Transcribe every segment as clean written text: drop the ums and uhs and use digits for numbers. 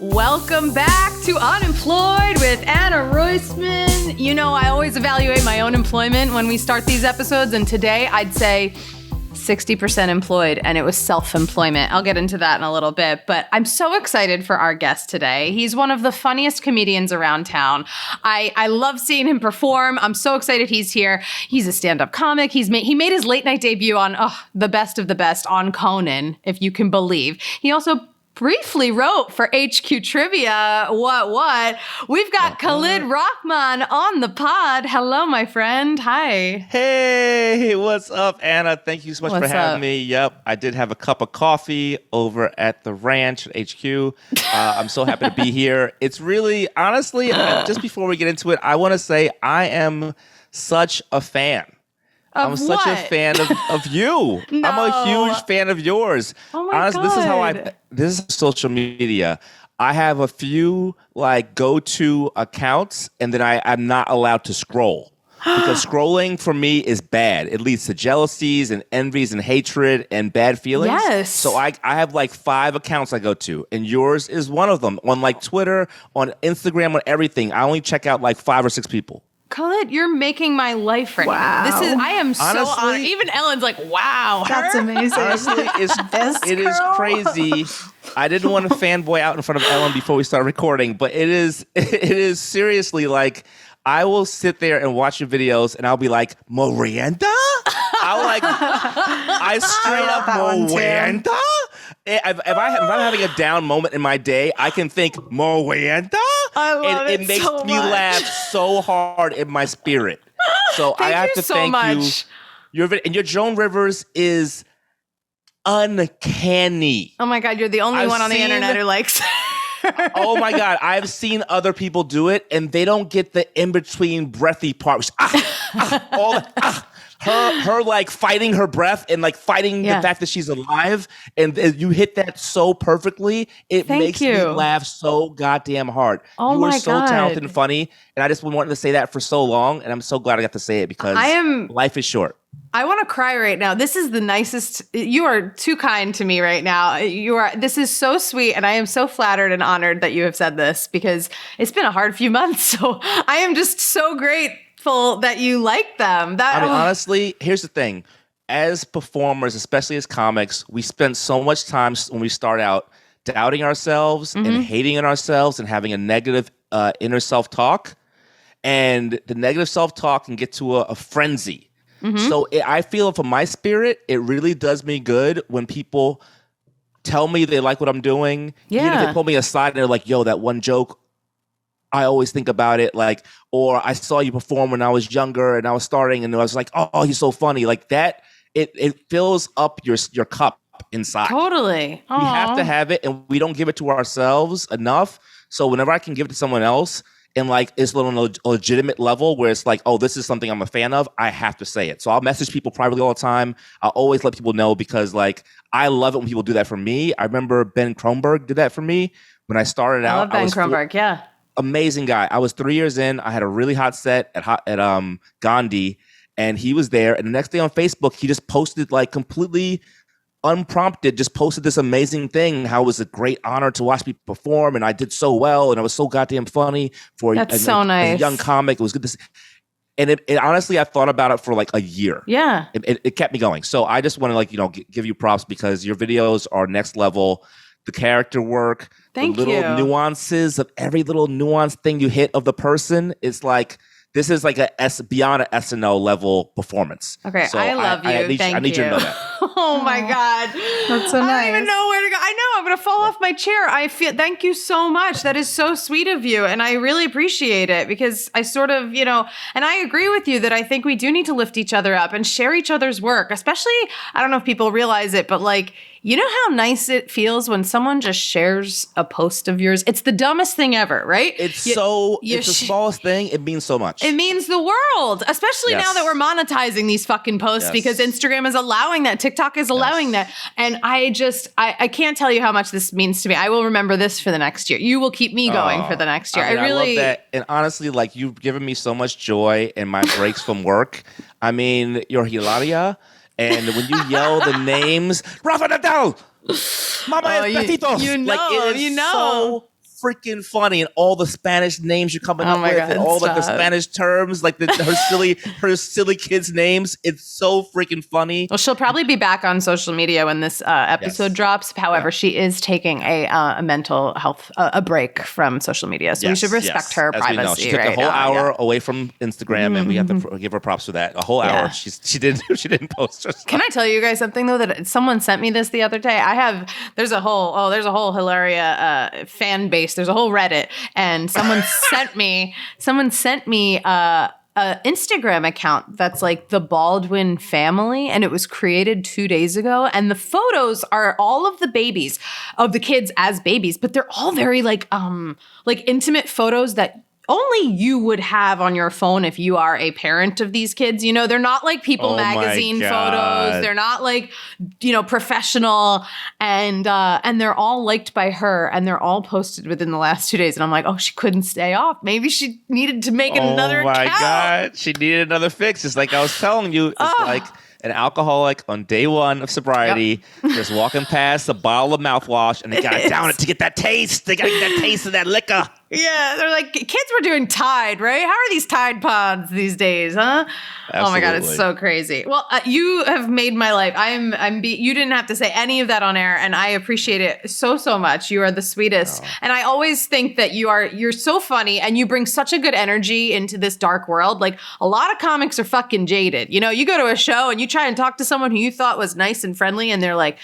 Welcome back to Unemployed with Anna Roisman. You know, I always evaluate my own employment when we start these episodes, and today I'd say 60% employed, and it was self-employment. I'll get into that in a little bit, but I'm so excited for our guest today. He's one of the funniest comedians around town. I love seeing him perform. I'm so excited he's here. He's a stand-up comic. He made his late night debut on the best of the best on Conan, if you can believe. He also briefly wrote for HQ Trivia. What? We've got Khalid Rahman on the pod. Hello, my friend. Hi. Hey, what's up, Anna? Thank you so much for having me. Yep, I did have a cup of coffee over at the ranch at HQ. I'm so happy to be here. It's really, honestly, just before we get into it, I want to say I am such a fan. I'm such a fan of you. No. I'm a huge fan of yours. Oh my God. This is social media. I have a few go-to accounts, and then I'm not allowed to scroll. Because scrolling for me is bad. It leads to jealousies and envies and hatred and bad feelings. Yes. So I have 5 accounts I go to, and yours is one of them. On Twitter, on Instagram, on everything. I only check out 5 or 6 people. Khalid, you're making my life right now. I am so honored. Even Ellen's like, wow. That's amazing. Honestly, it is crazy. I didn't want to fanboy out in front of Ellen before we start recording, but it is seriously I will sit there and watch your videos and I'll be like, Miranda? I straight up Miranda? If I'm having a down moment in my day, I can think Miranda. I love it makes so me much. laugh so hard in my spirit. So I have to thank you. And your Joan Rivers is uncanny. Oh my God, you're the only one on the internet who likes Oh my God, I've seen other people do it, and they don't get the in-between breathy part. Which, all the, her fighting her breath and fighting the fact that she's alive, and you hit that so perfectly. It makes me laugh so goddamn hard. Oh you are my so God. talented and funny, and I just been wanting to say that for so long, and I'm so glad I got to say it because life is short. I want to cry right now. This is the nicest. You are too kind to me right now. This is so sweet, and I am so flattered and honored that you have said this because it's been a hard few months. So I am just so grateful that you like them. Honestly, here's the thing. As performers, especially as comics, we spend so much time when we start out doubting ourselves and hating on ourselves and having a negative inner self-talk. And the negative self-talk can get to a frenzy. So I feel for my spirit, it really does me good when people tell me they like what I'm doing. Yeah. Even if they pull me aside and they're like, yo, that one joke, I always think about it. Or I saw you perform when I was younger and I was starting and I was like, oh, he's so funny. That, it fills up your cup inside. Totally. We have to have it, and we don't give it to ourselves enough. So whenever I can give it to someone else, and it's on a legitimate level where it's oh, this is something I'm a fan of, I have to say it. So I'll message people privately all the time. I'll always let people know because I love it when people do that for me. I remember Ben Kronberg did that for me when I started out. I love Ben Kronberg, yeah. Amazing guy. I was 3 years in. I had a really hot set at Gandhi, and he was there. And the next day on Facebook, he just posted completely unprompted, just posted this amazing thing, how it was a great honor to watch me perform, and I did so well, and I was so goddamn funny for That's so nice. a young comic. It was good to see. And it honestly, I thought about it for a year. Yeah. It kept me going. So I just want to give you props because your videos are next level. The character work, the little nuances of every little nuance thing you hit of the person is this is beyond an SNL level performance. Okay, so I love you. I need you to know that. Oh my God. That's so nice. I don't even know where to go. I know, I'm going to fall off my chair. Thank you so much. That is so sweet of you. And I really appreciate it because I sort of, and I agree with you that I think we do need to lift each other up and share each other's work, especially, I don't know if people realize it, but you know how nice it feels when someone just shares a post of yours? It's the dumbest thing ever, right? It's the smallest thing. It means so much. It means the world, especially now that we're monetizing these fucking posts because Instagram is allowing that. TikTok is allowing that. And I can't tell you how much this means to me. I will remember this for the next year. You will keep me going for the next year. I love that. And honestly, you've given me so much joy in my breaks from work. I mean, you're Hilaria. And when you yell the names, Rafa Nadal, Mama Espacito, you know. so freaking funny, and all the Spanish names you're coming up with, and all like the Spanish terms, like her silly kids' names. It's so freaking funny. Well, she'll probably be back on social media when this episode drops. However, she is taking a mental health a break from social media, so we should respect her privacy. She took a whole hour away from Instagram, and we have to give her props for that. A whole hour. She didn't post herself. Can I tell you guys something though? That someone sent me this the other day. There's a whole Hilaria fan base. There's a whole Reddit, and someone sent me a Instagram account that's like the Baldwin family, and it was created 2 days ago, and the photos are all of the babies, of the kids as babies, but they're all very like intimate photos that only you would have on your phone if you are a parent of these kids. You know, they're not like People magazine photos. They're not like, professional, and they're all liked by her, and they're all posted within the last 2 days. And I'm like, oh, she couldn't stay off. Maybe she needed to make another account. Oh my God. She needed another fix. It's like I was telling you, it's like an alcoholic on day one of sobriety, just walking past a bottle of mouthwash, and they got to down it to get that taste. They got to get that taste of that liquor. Yeah, they're like, kids were doing Tide, right? How are these Tide Pods these days, huh? Absolutely. Oh my God, it's so crazy. Well, you have made my life. You didn't have to say any of that on air, and I appreciate it so much. You are the sweetest. Oh. And I always think that you're so funny, and you bring such a good energy into this dark world. Like, a lot of comics are fucking jaded. You go to a show and you try and talk to someone who you thought was nice and friendly, and they're like,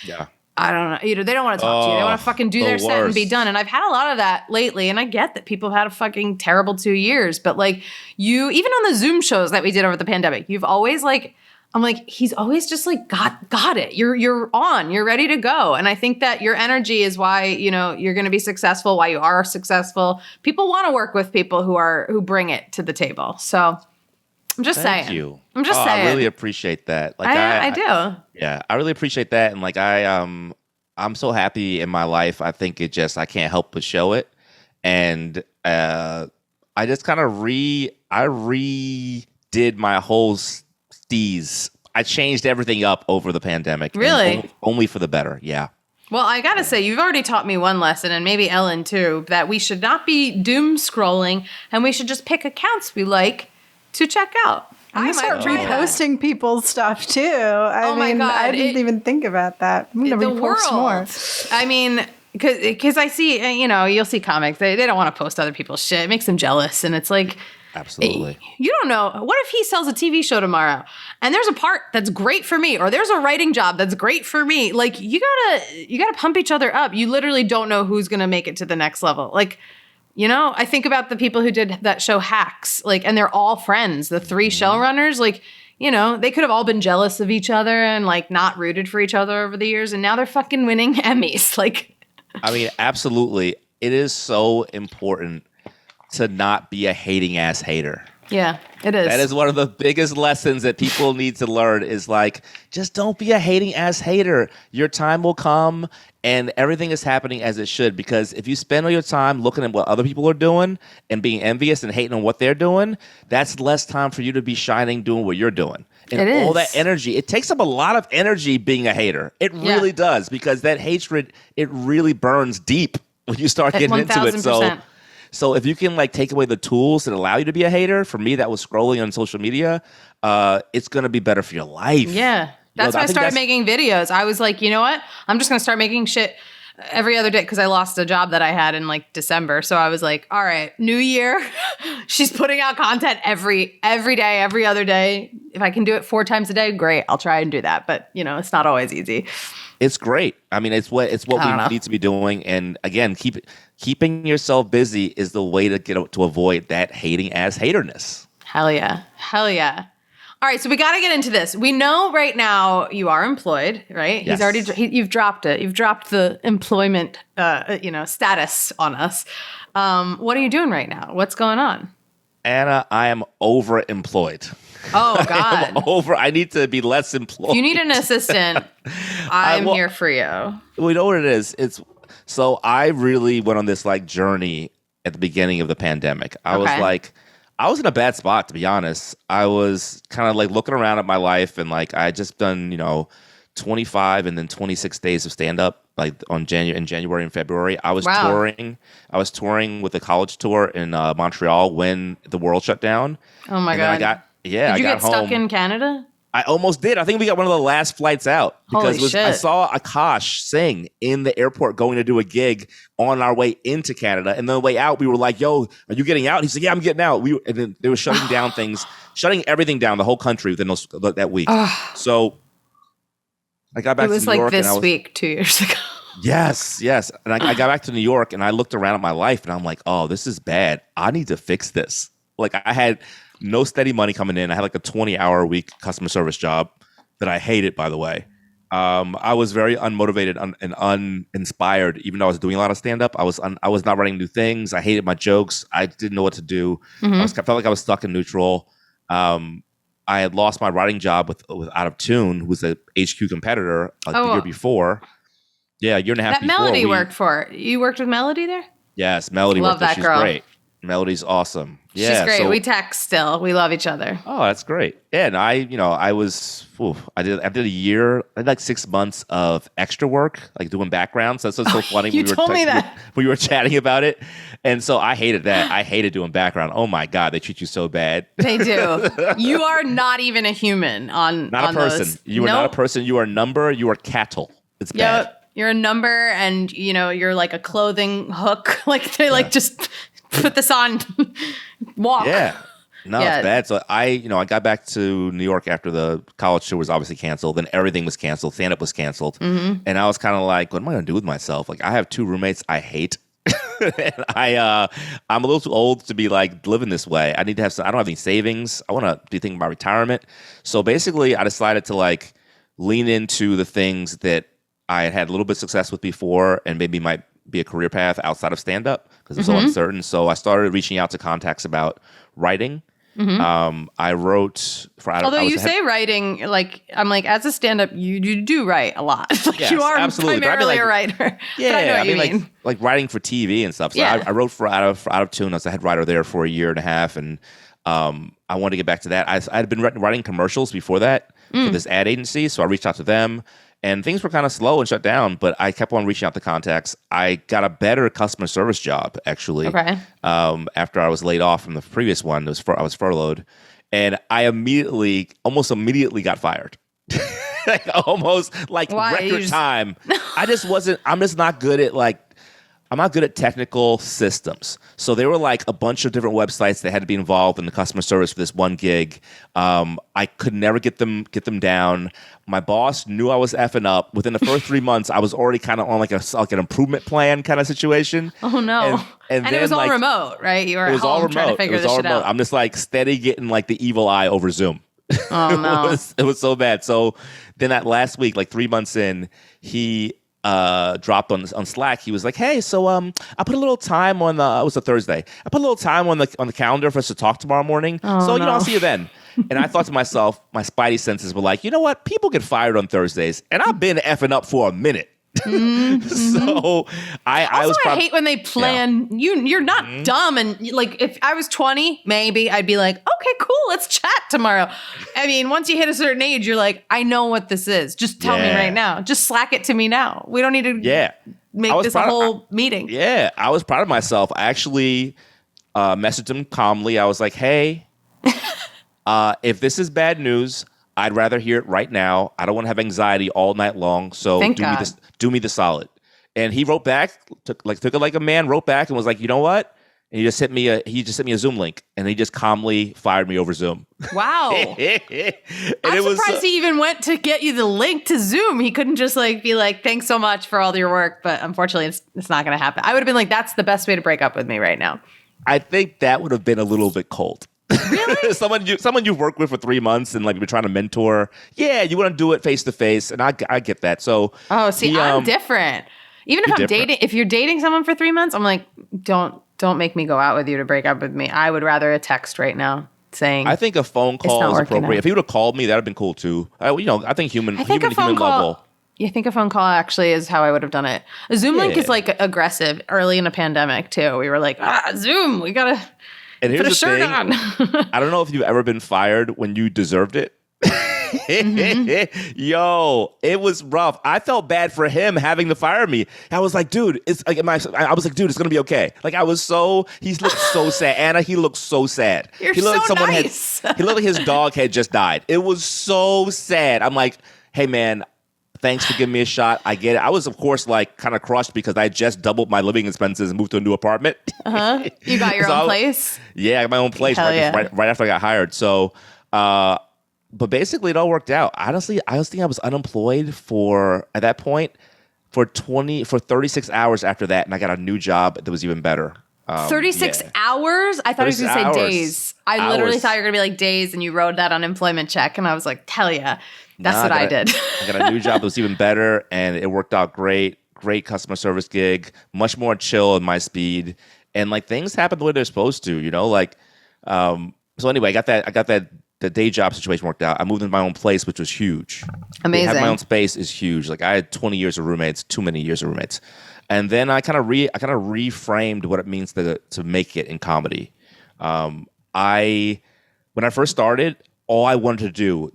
I don't know. They don't want to talk to you. They want to fucking do their set and be done. And I've had a lot of that lately. And I get that people have had a fucking terrible 2 years. But like even on the Zoom shows that we did over the pandemic, you've always I'm like, he's always just like, got it. You're on. You're ready to go. And I think that your energy is why, you're going to be successful, why you are successful. People want to work with people who bring it to the table. So I'm just saying. Thank you. I'm just saying. I really appreciate that. Like I do. Yeah, I really appreciate that, and like I'm so happy in my life. I think I can't help but show it, and I just kind of redid my whole steez. I changed everything up over the pandemic. Really? Only for the better. Yeah. Well, I gotta say, you've already taught me one lesson, and maybe Ellen too, that we should not be doom scrolling, and we should just pick accounts we like to check out. I start reposting people's stuff too. I mean, God, I didn't even think about that. I'm going to repost more. I mean, because I see, you'll see comics. They don't want to post other people's shit. It makes them jealous. And it's like, absolutely. You don't know. What if he sells a TV show tomorrow and there's a part that's great for me, or there's a writing job that's great for me? Like, you gotta pump each other up. You literally don't know who's going to make it to the next level. Like, I think about the people who did that show Hacks, and they're all friends, the 3 showrunners, they could have all been jealous of each other and not rooted for each other over the years. And now they're fucking winning Emmys. I mean, absolutely. It is so important to not be a hating ass hater. Yeah, it is. That is one of the biggest lessons that people need to learn is just don't be a hating ass hater. Your time will come and everything is happening as it should, because if you spend all your time looking at what other people are doing and being envious and hating on what they're doing, that's less time for you to be shining doing what you're doing. And all that energy, it takes up a lot of energy being a hater. It really does, because that hatred, it really burns deep when you start getting 1,000%. Into it. So if you can take away the tools that allow you to be a hater, for me that was scrolling on social media, it's going to be better for your life. Yeah. That's why I started making videos. I was like, you know what? I'm just going to start making shit every other day, because I lost a job that I had in December. So I was like, all right, new year. She's putting out content every day, every other day. If I can do it 4 times a day, great. I'll try and do that. But, it's not always easy. It's great. I mean, it's what we need to be doing. And again, keeping yourself busy is the way to avoid that hating ass haterness. Hell yeah. Hell yeah. All right, so we got to get into this. We know right now you are employed, right? Yes. You've dropped it. You've dropped the employment, status on us. What are you doing right now? What's going on? Anna, I am overemployed. Oh God! I need to be less employed. If you need an assistant, I'm here for you. Well, you know what it is? So I really went on this journey at the beginning of the pandemic. I was in a bad spot, to be honest. I was kind of looking around at my life, and I just done, 25 and then 26 days of stand up like in January and February. I was touring with a college tour in Montreal when the world shut down. Oh my God. Did you get stuck in Canada? I almost did. I think we got one of the last flights out because shit. I saw Akash sing in the airport going to do a gig on our way into Canada. And then the way out, we were like, yo, are you getting out? He's like, yeah, I'm getting out. And then they were shutting down things, shutting everything down, the whole country within that week. So I got back to New York. It was like this week, 2 years ago. Yes. And I got back to New York and I looked around at my life and I'm like, oh, this is bad. I need to fix this. Like I had no steady money coming in. I had like a 20-hour a week customer service job that I hated, by the way. I was very unmotivated and uninspired, even though I was doing a lot of stand-up. I was not writing new things. I hated my jokes. I didn't know what to do. I felt like I was stuck in neutral. I had lost my writing job with Out of Tune, who was a HQ competitor the year before. Yeah, a year and a half before. That Melody worked for. You worked with Melody there? Yes, Melody worked there. She's great. Melody's awesome. Yeah, she's great. We text still. We love each other. Oh, that's great. Yeah, and I did a year, I did like 6 months of extra work, like doing backgrounds. That's what's so funny. You told me that. We were chatting about it. And so I hated that. I hated doing background. Oh my God, they treat you so bad. They do. You are not even a human not a person. Those. You are not a person. You are a number. You are cattle. It's bad. Yep. You're a number and you're like a clothing hook. Like they just put this on, walk. Yeah. No, it's bad. So I got back to New York after the college tour was obviously canceled. Then everything was canceled. Stand-up was canceled. And I was kind of like, what am I going to do with myself? Like I have 2 roommates I hate. And I'm a little too old to be like living this way. I need to have I don't have any savings. I want to be thinking about retirement. So basically I decided to like lean into the things that I had a little bit of success with before and maybe might be a career path outside of stand-up because it's so uncertain. So I started reaching out to contacts about writing. I wrote for. Although you say writing, like I'm like as a stand-up, you do write a lot. Like yes, you are absolutely. primarily a writer. Yeah, but I know what you mean. Like writing for TV and stuff. So I wrote for Out of Tune. I was a head writer there for a year and a half, and I wanted to get back to that. I had been writing commercials before that for this ad agency, so I reached out to them. And things were kind of slow and shut down, but I kept on reaching out to contacts. I got a better customer service job, actually, after I was laid off from the previous one. I was furloughed. And I almost immediately got fired. Record time. I'm just not good at I'm not good at technical systems. So there were like a bunch of different websites that had to be involved in the customer service for this one gig. I could never get them down. My boss knew I was effing up. Within the first 3 months, I was already kind of on like an improvement plan kind of situation. Oh no! And it was all remote, right? You were at home trying to figure this shit out. I'm just like steady getting like the evil eye over Zoom. Oh no! It was so bad. So then that last week, like 3 months in, he dropped on Slack. He was like, "Hey, so I put a little time on it was a Thursday. I put a little time on the calendar for us to talk tomorrow morning. I'll see you then." And I thought to myself, my spidey senses were like, you know what? People get fired on Thursdays, and I've been effing up for a minute. So I hate when they plan. Yeah. You're not dumb, and like if I was 20, maybe I'd be like, okay, cool, let's chat tomorrow. I mean, once you hit a certain age, you're like, I know what this is. Just tell me right now. Just Slack it to me now. We don't need to make this a whole meeting. Yeah, I was proud of myself. I actually messaged him calmly. I was like, hey, if this is bad news, I'd rather hear it right now. I don't want to have anxiety all night long. So do me the solid. And he wrote back, took it like a man, wrote back and was like, you know what? And he just sent me a Zoom link, and he just calmly fired me over Zoom. Wow. I'm surprised he even went to get you the link to Zoom. He couldn't just be like, thanks so much for all your work, but unfortunately it's not going to happen. I would have been like, that's the best way to break up with me right now. I think that would have been a little bit cold. Really? someone you've worked with for 3 months and you're trying to mentor. Yeah, you want to do it face to face, and I get that. So I'm different. Even if you're dating someone for 3 months, I'm like, don't make me go out with you to break up with me. I would rather a text right now saying. I think a phone call is appropriate. If he would have called me, that'd have been cool too. I think human level. You think a phone call actually is how I would have done it. A Zoom link is aggressive. Early in a pandemic too, we were like, Zoom, we gotta. And here's put a shirt on. I don't know if you've ever been fired when you deserved it. Yo, it was rough. I felt bad for him having to fire me. I was like, dude, it's like, I was like, dude, it's gonna be okay. Like, he looked so sad. Anna, he looked so sad. You're he looked so like nice. He looked like his dog had just died. It was so sad. I'm like, hey man, thanks for giving me a shot. I get it. I was, of course, like kind of crushed because I just doubled my living expenses and moved to a new apartment. You got your own place? Yeah, I got my own place right after I got hired. So, but basically it all worked out. Honestly, I was unemployed at that point for 36 hours after that, and I got a new job that was even better. 36 hours? I thought you were going to say days. I literally thought you were going to be like days, and you wrote that unemployment check, and I was like, hell yeah. That's what I did. I got a new job that was even better, and it worked out great. Great customer service gig, much more chill in my speed, and like things happen the way they're supposed to, you know. Like, so anyway, I got that. The day job situation worked out. I moved into my own place, which was huge. Amazing. Having my own space is huge. Like, I had 20 years of roommates, too many years of roommates, and then I kind of reframed what it means to make it in comedy. When I first started, all I wanted to do,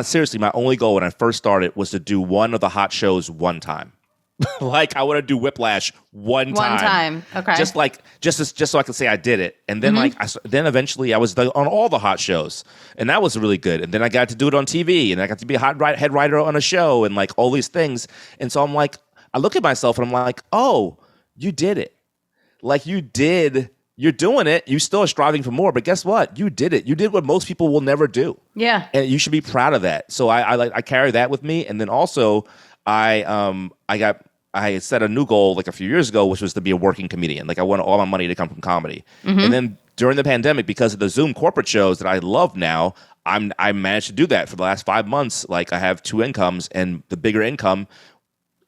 seriously, my only goal when I first started was to do one of the hot shows one time. Like, I want to do Whiplash one time. Okay. Just so I can say I did it. And then then eventually I was on all the hot shows, and that was really good. And then I got to do it on TV, and I got to be a head writer on a show, and like all these things. And so I'm like, I look at myself and I'm like, oh, you did it. Like, you did. You're doing it. You still are striving for more, but guess what? You did it. You did what most people will never do. Yeah. And you should be proud of that. So I carry that with me. And then also I set a new goal like a few years ago, which was to be a working comedian. Like, I want all my money to come from comedy. And then during the pandemic, because of the Zoom corporate shows that I love now, I managed to do that for the last 5 months. Like, I have 2 incomes, and the bigger income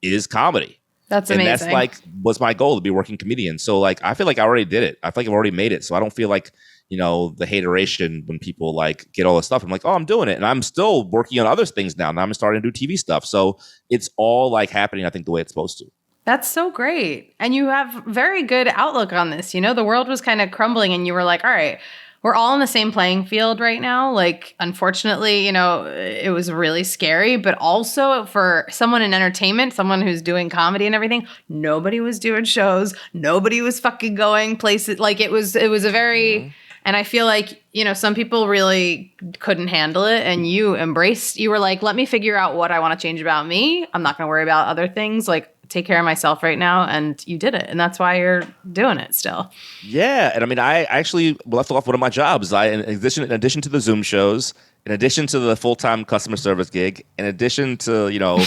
is comedy. That's amazing. And that's like was my goal, to be a working comedian. So like, I feel like I already did it. I feel like I've already made it. So I don't feel like, you know, the hateration when people like get all this stuff. I'm like, oh, I'm doing it. And I'm still working on other things now. Now I'm starting to do TV stuff. So it's all like happening, I think, the way it's supposed to. That's so great. And you have very good outlook on this. You know, the world was kind of crumbling and you were like, all right, we're all in the same playing field right now. Like, unfortunately, you know, it was really scary, but also for someone in entertainment, someone who's doing comedy and everything, nobody was doing shows. Nobody was fucking going places. Like, it was a very, and I feel like, you know, some people really couldn't handle it, and you were like, let me figure out what I want to change about me. I'm not going to worry about other things. Like, take care of myself right now, and you did it, and that's why you're doing it still. Yeah, and I mean, I actually left off one of my jobs. In addition to the Zoom shows, in addition to the full-time customer service gig, in addition to, you know,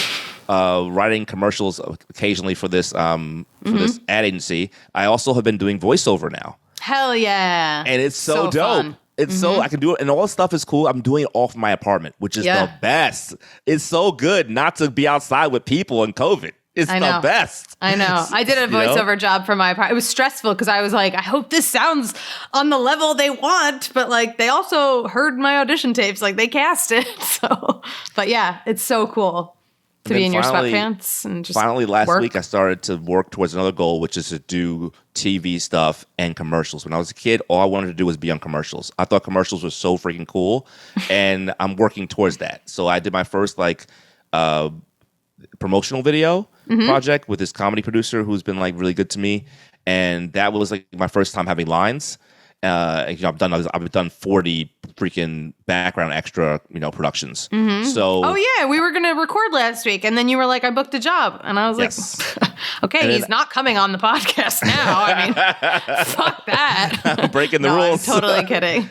writing commercials occasionally for this this ad agency, I also have been doing voiceover now. Hell yeah! And it's so dope. Fun. It's so, I can do it, and all this stuff is cool. I'm doing it off my apartment, which is the best. It's so good not to be outside with people in COVID. It's the best. I know. I did a voiceover job for my apartment. It was stressful because I was like, I hope this sounds on the level they want, but like they also heard my audition tapes, like they cast it. So, but yeah, it's so cool to be in your sweatpants and just finally last work. week I started to work towards another goal, which is to do TV stuff and commercials. When I was a kid, all I wanted to do was be on commercials. I thought commercials were so freaking cool, and I'm working towards that. So I did my first like promotional video project with this comedy producer who's been like really good to me, and that was like my first time having lines. You know, I've done 40 freaking background extra, you know, productions. So we were gonna record last week, and then you were like, I booked a job, and I was like, okay, he's not coming on the podcast now. I mean, fuck that. I'm breaking the rules. I'm totally kidding.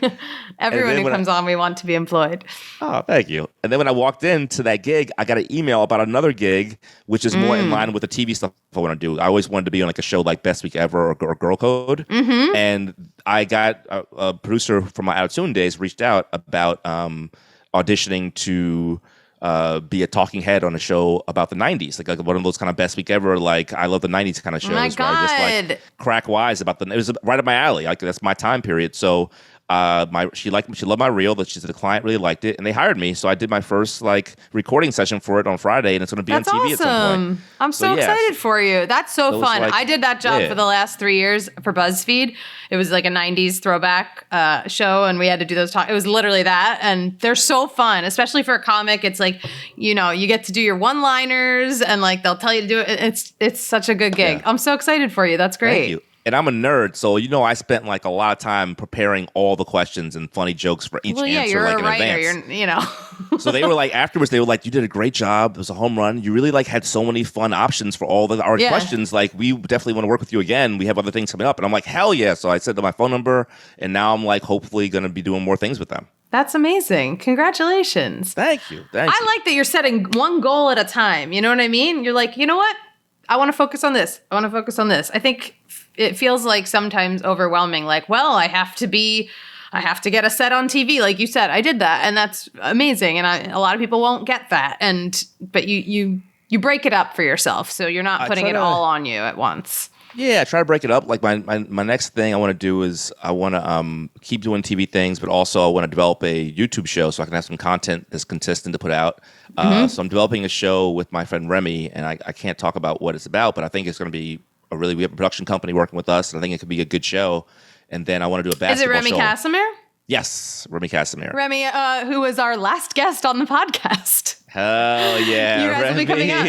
Everyone who comes on, we want to be employed. Oh, thank you. And then when I walked into that gig, I got an email about another gig, which is more in line with the TV stuff I want to do. I always wanted to be on like a show like Best Week Ever or Girl Code. And I got a producer from my Out of Tune days reached out about auditioning to be a talking head on a show about the 90s, like one of those kind of Best Week Ever, like I love the 90s kind of shows. Oh my God. Where I just like crack wise about it was right up my alley. Like that's my time period. So she loved my reel. That she said the client really liked it, and they hired me. So I did my first recording session for it on Friday, and it's going to be on TV at some point. I'm so excited for you. That's so fun. I did that job for the last 3 years for BuzzFeed. It was like a 90s throwback show, and we had to do those talks. It was literally that, and they're so fun, especially for a comic. It's like, you get to do your one-liners, and they'll tell you to do it. It's such a good gig. Yeah. I'm so excited for you. That's great. Thank you. And I'm a nerd, so I spent a lot of time preparing all the questions and funny jokes for each answer you're a in writer, advance. So they were afterwards, they were you did a great job. It was a home run. You really had so many fun options for all our questions. We definitely want to work with you again. We have other things coming up. And I'm hell yeah. So I said to my phone number, and now I'm hopefully going to be doing more things with them. That's amazing. Congratulations. Thank you. I like that you're setting one goal at a time. You know what I mean? You're you know what? I want to focus on this. I want to focus on this. I think it feels sometimes overwhelming. I have to get a set on TV. Like you said, I did that, and that's amazing. And a lot of people won't get that. But you break it up for yourself, so you're not putting it all on you at once. Yeah, I try to break it up. My next thing I want to do is I want to keep doing TV things, but also I want to develop a YouTube show so I can have some content that's consistent to put out. So I'm developing a show with my friend Remy, and I can't talk about what it's about, but I think it's going to be we have a production company working with us, and I think it could be a good show. And then I want to do a basketball show. Is it Remy Casimir? Yes, Remy Casimir. Remy, who was our last guest on the podcast. Hell yeah, you guys will be coming up.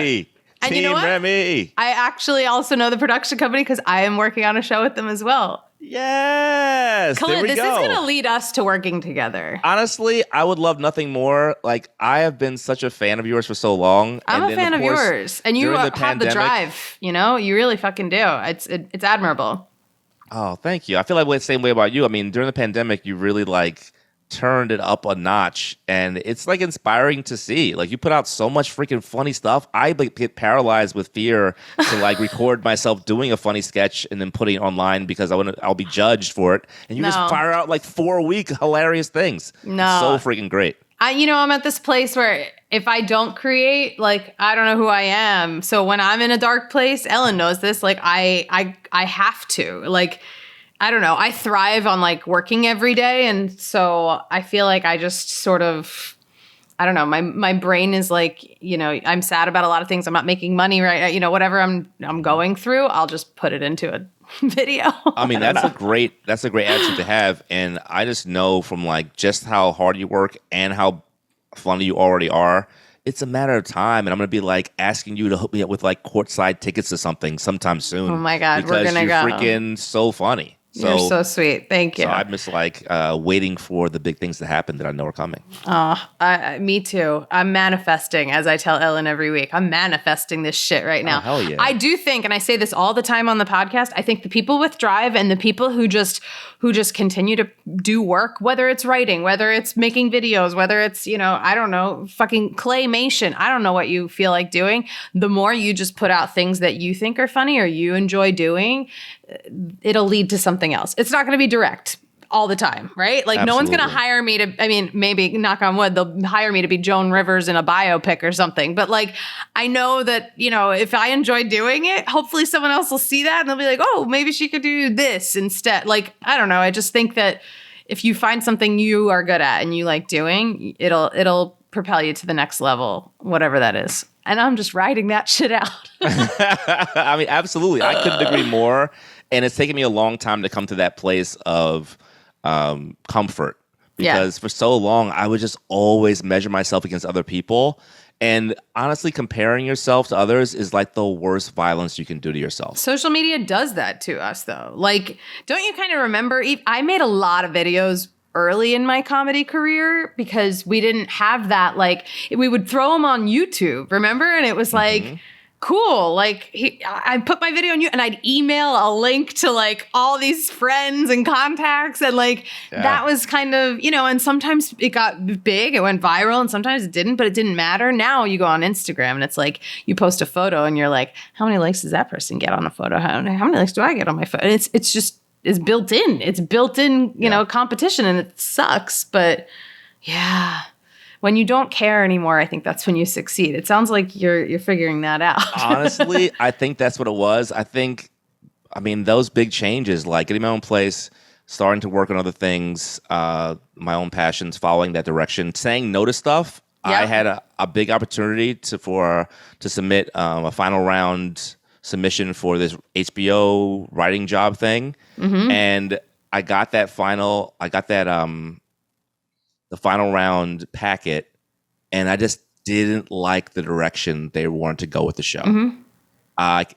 And Team you know what? Remy. I actually also know the production company because I am working on a show with them as well. Yes. Khalid, this is going to lead us to working together. Honestly, I would love nothing more. I have been such a fan of yours for so long. I'm a fan of yours. And you have the drive, you really fucking do. It's admirable. Oh, thank you. I feel the same way about you. I mean, during the pandemic, you really turned it up a notch, and it's inspiring to see. You put out so much freaking funny stuff. I get paralyzed with fear to record myself doing a funny sketch and then putting it online because I'll be judged for it. And you just fire out 4-week hilarious things. No, so freaking great. I'm at this place where if I don't create, I don't know who I am. So when I'm in a dark place, Ellen knows this. I have to. I don't know. I thrive on working every day. And so I feel I just sort of, I don't know. My brain is I'm sad about a lot of things. I'm not making money right now. Whatever I'm going through, I'll just put it into a video. I mean, that's a great attitude to have. And I just know from just how hard you work and how funny you already are. It's a matter of time, and I'm going to be asking you to hook me up with courtside tickets to something sometime soon. Oh my God, we're going to go. Because you're freaking so funny. You're so sweet. Thank you. So I'm just waiting for the big things to happen that I know are coming. Me too. I'm manifesting, as I tell Ellen every week. I'm manifesting this shit right now. Oh, hell yeah. I do think, and I say this all the time on the podcast, I think the people with drive and the people who just continue to do work, whether it's writing, whether it's making videos, whether it's, I don't know, fucking claymation. I don't know what you feel like doing. The more you just put out things that you think are funny or you enjoy doing, it'll lead to something else. It's not going to be direct all the time, right? Absolutely. No one's going to hire me to, maybe knock on wood, they'll hire me to be Joan Rivers in a biopic or something. But I know that, if I enjoy doing it, hopefully someone else will see that and they'll be oh, maybe she could do this instead. I don't know. I just think that if you find something you are good at and you like doing, it'll propel you to the next level, whatever that is. And I'm just riding that shit out. I mean, absolutely. I couldn't agree more. And it's taken me a long time to come to that place of comfort. Because for so long, I would just always measure myself against other people. And honestly, comparing yourself to others is the worst violence you can do to yourself. Social media does that to us, though. Don't you kind of remember? I made a lot of videos early in my comedy career because we didn't have that. We would throw them on YouTube, remember? And it was cool. I put my video on you and I'd email a link to all these friends and contacts. And that was kind of, and sometimes it got big, it went viral, and sometimes it didn't, but it didn't matter. Now you go on Instagram and it's you post a photo and you're how many likes does that person get on a photo? How many likes do I get on my photo? And it's just, it's built in. It's built in, competition, and it sucks. But yeah, when you don't care anymore, I think that's when you succeed. It sounds like you're figuring that out. Honestly, I think that's what it was. I mean, those big changes, getting my own place, starting to work on other things, my own passions, following that direction, saying no to stuff. Yep. I had a big opportunity to submit a final round submission for this HBO writing job thing, and I got the final round packet, and I just didn't like the direction they wanted to go with the show.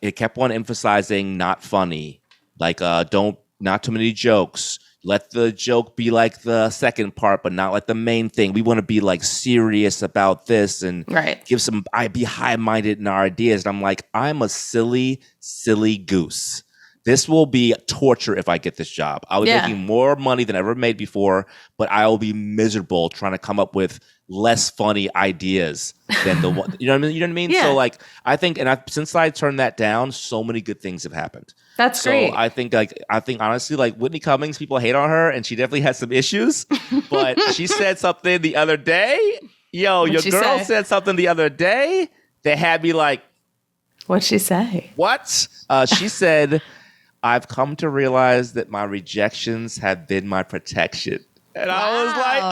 It kept on emphasizing not funny, like not too many jokes. Let the joke be like the second part, but not like the main thing. We want to be like serious about this and be high-minded in our ideas. And I'm like, I'm a silly, silly goose. This will be torture if I get this job. I was making more money than I ever made before, but I will be miserable trying to come up with less funny ideas than the one. You know what I mean? Yeah. So like, I think, since I turned that down, so many good things have happened. That's great. So I think honestly, like Whitney Cummings, people hate on her, and she definitely has some issues. But she said something the other day. Your girl said something the other day that had me like, what'd she say? What? She said, I've come to realize that my rejections have been my protection. And I was like,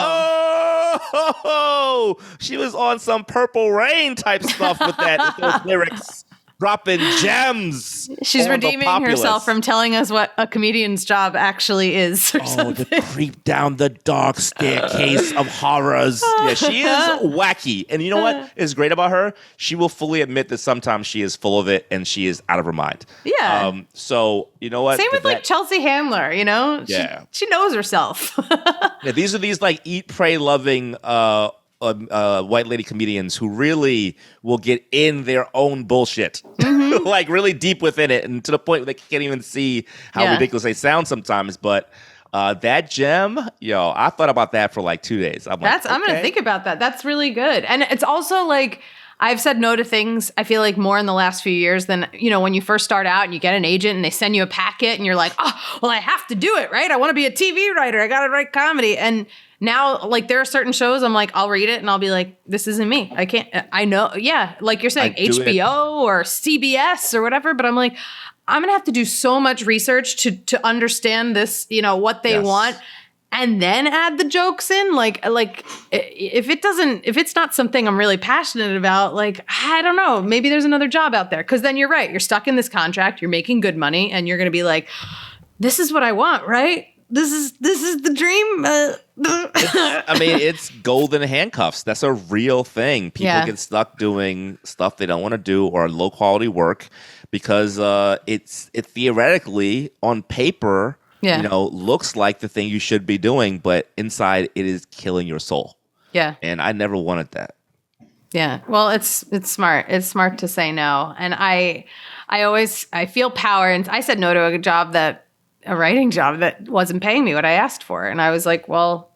oh, she was on some Purple Rain type stuff with those lyrics. Dropping gems. She's redeeming herself from telling us what a comedian's job actually is. To creep down the dark staircase of horrors. Yeah, she is wacky. And you know what is great about her? She will fully admit that sometimes she is full of it and she is out of her mind. Yeah. So, you know what? Same with like Chelsea Handler, you know? Yeah. She knows herself. Yeah, these are like eat, pray, loving white lady comedians who really will get in their own bullshit, like really deep within it, and to the point where they can't even see how ridiculous they sound sometimes. But that gem, I thought about that for like 2 days. I'm going to think about that. That's really good. And it's also like, I've said no to things, I feel like, more in the last few years than, when you first start out and you get an agent and they send you a packet and you're like, oh, well, I have to do it, right? I want to be a TV writer. I got to write comedy. And now, like, there are certain shows I'm like, I'll read it and I'll be like, this isn't me. I can't, I know. Yeah. Like you're saying, HBO or CBS or whatever. But I'm like, I'm going to have to do so much research to understand this, what they want. And then add the jokes in, like if it's not something I'm really passionate about, like, I don't know, maybe there's another job out there. Because then you're right, you're stuck in this contract, you're making good money, and you're gonna be like, this is what I want, right? This is the dream. It's golden handcuffs. That's a real thing. People get stuck doing stuff they don't want to do or low quality work because it theoretically on paper. Looks like the thing you should be doing, but inside it is killing your soul. Yeah. And I never wanted that. Yeah. Well, it's smart. It's smart to say no. And I feel power. And I said no to a writing job that wasn't paying me what I asked for. And I was like, well,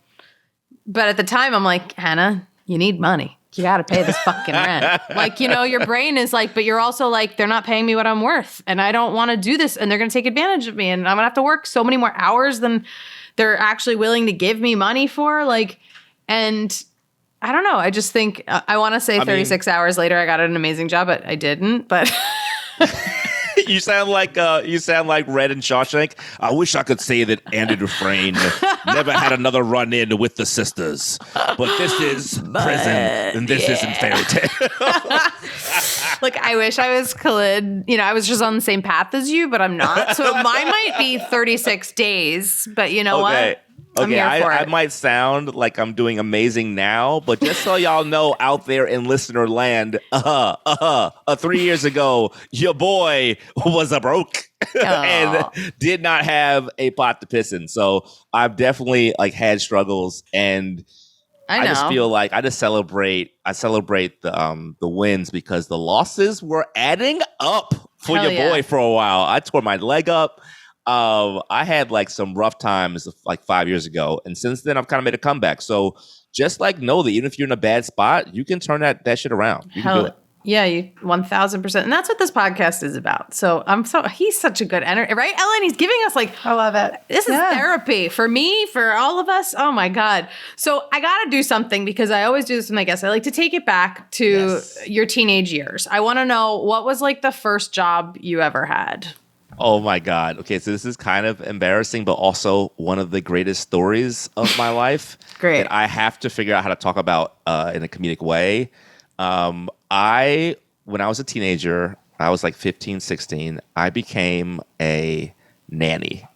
but at the time I'm like, Hannah, you need money. You got to pay this fucking rent. Like, your brain is like, but you're also like, they're not paying me what I'm worth. And I don't want to do this. And they're going to take advantage of me. And I'm going to have to work so many more hours than they're actually willing to give me money for. Like, and I don't know. I just think I want to say 36 hours later, I got an amazing job, but I didn't. But You sound like Red in Shawshank. I wish I could say that Andy Dufresne never had another run-in with the sisters, but this is prison and this isn't fairy tale. Look, I wish I was Khalid. I was just on the same path as you, but I'm not. So mine might be 36 days, but you know what? Okay, I might sound like I'm doing amazing now, but just so y'all know out there in listener land, 3 years ago, your boy was a broke and did not have a pot to piss in. So I've definitely had struggles, and I just feel like I celebrate the wins because the losses were adding up for your boy for a while. I tore my leg up. I had some rough times 5 years ago, and since then I've kind of made a comeback. So just know that even if you're in a bad spot, you can turn that shit around. You can do it. Yeah, 1,000%. And that's what this podcast is about. So he's such a good energy, right, Ellen? He's giving us I love it. This is therapy for me, for all of us. Oh my God. So I got to do something because I always do this with my guests. I like to take it back to your teenage years. I want to know, what was the first job you ever had? Oh my God. Okay, so this is kind of embarrassing, but also one of the greatest stories of my life. Great. That I have to figure out how to talk about in a comedic way. When I was a teenager, I was like 15, 16, I became a nanny.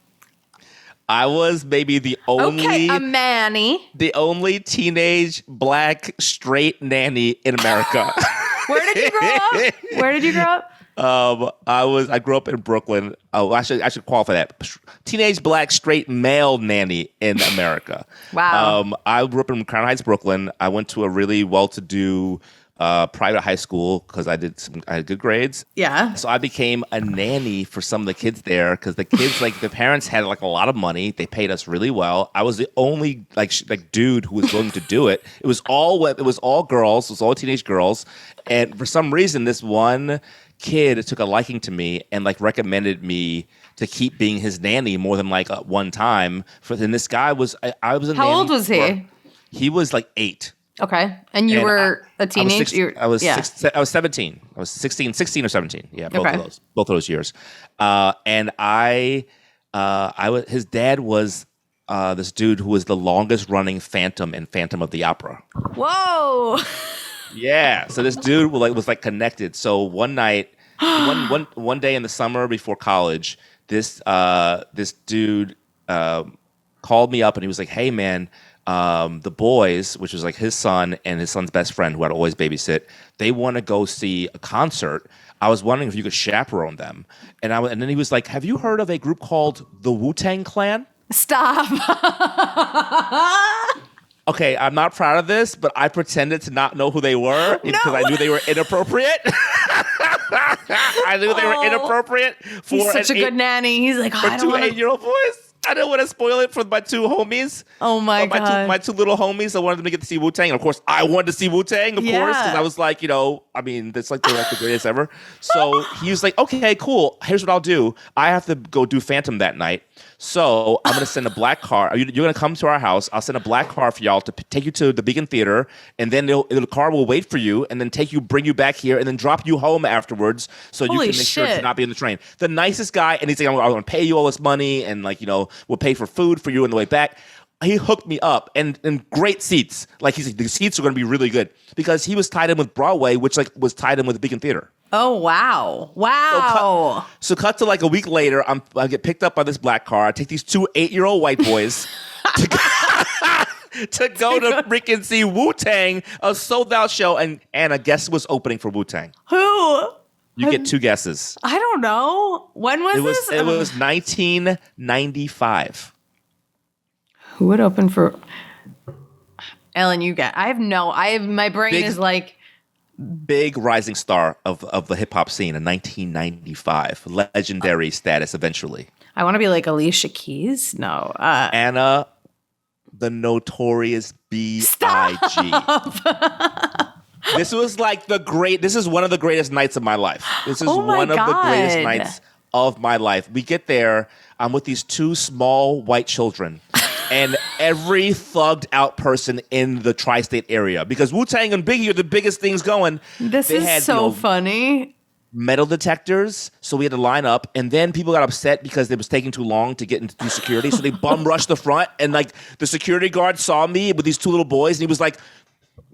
I was maybe the only a Manny. The only teenage black straight nanny in America. Where did you grow up? I grew up in Brooklyn. Oh, I should qualify that. Teenage black straight male nanny in America. Wow. I grew up in Crown Heights, Brooklyn. I went to a really well-to-do private high school because I had good grades. Yeah. So I became a nanny for some of the kids there because the kids, like the parents had like a lot of money. They paid us really well. I was the only like dude who was willing to do it. It was all girls. It was all teenage girls. And for some reason, this one kid took a liking to me and like recommended me to keep being his nanny more than like one time. And this guy was I was a How nanny old was he? He was like 8. Okay. And you were a teenager? I was 17. I was 16 or 17. Yeah, both of those years. And his dad was this dude who was the longest running Phantom in Phantom of the Opera. Whoa. Yeah. So this dude was connected. So one night, one day in the summer before college, this dude called me up and he was like, "Hey man, the boys," which was like his son and his son's best friend who I'd always babysit, they want to go see a concert. I was wondering if you could chaperone them. And then he was like, "Have you heard of a group called the Wu-Tang Clan?" Stop. Okay, I'm not proud of this, but I pretended to not know who they were because I knew they were inappropriate. I knew they were inappropriate for He's such a good nanny. He's like, for two 8-year-old boys. I didn't want to spoil it for my two homies. Oh my God. My two little homies. I wanted them to get to see Wu-Tang. And of course, I wanted to see Wu-Tang, of course, because I was like, it's like they're like the greatest ever. So he was like, okay, cool. Here's what I'll do. I have to go do Phantom that night. So I'm going to send a black car. You're going to come to our house. I'll send a black car for y'all to take you to the Beacon Theater. And then the car will wait for you and then bring you back here and then drop you home afterwards so you can make sure to not be in the train. The nicest guy. And he's like, I'm going to pay you all this money and we'll pay for food for you on the way back. He hooked me up and great seats. Like he's like, the seats are going to be really good because he was tied in with Broadway, which was tied in with the Beacon Theater. Oh, wow. Wow. So cut to like a week later, I get picked up by this black car. I take these two 8-year-old white boys to go to freaking see Wu-Tang, a sold-out show. And Anna, guess who was opening for Wu-Tang? Who? You get two guesses. I don't know. When was this? It was 1995. Who would open for... Ellen, you get... my brain is like... Big rising star of the hip hop scene in 1995. Legendary status eventually. I want to be like Alicia Keys. No. Anna, the Notorious B.I.G. This was like this is one of the greatest nights of my life. This is one of the greatest nights of my life. We get there. I'm with these two small white children. And every thugged out person in the tri-state area, because Wu-Tang and Biggie are the biggest things going. This is so funny. Metal detectors, so we had to line up, and then people got upset because it was taking too long to get into security, so they bum rushed the front, and like the security guard saw me with these two little boys, and he was like,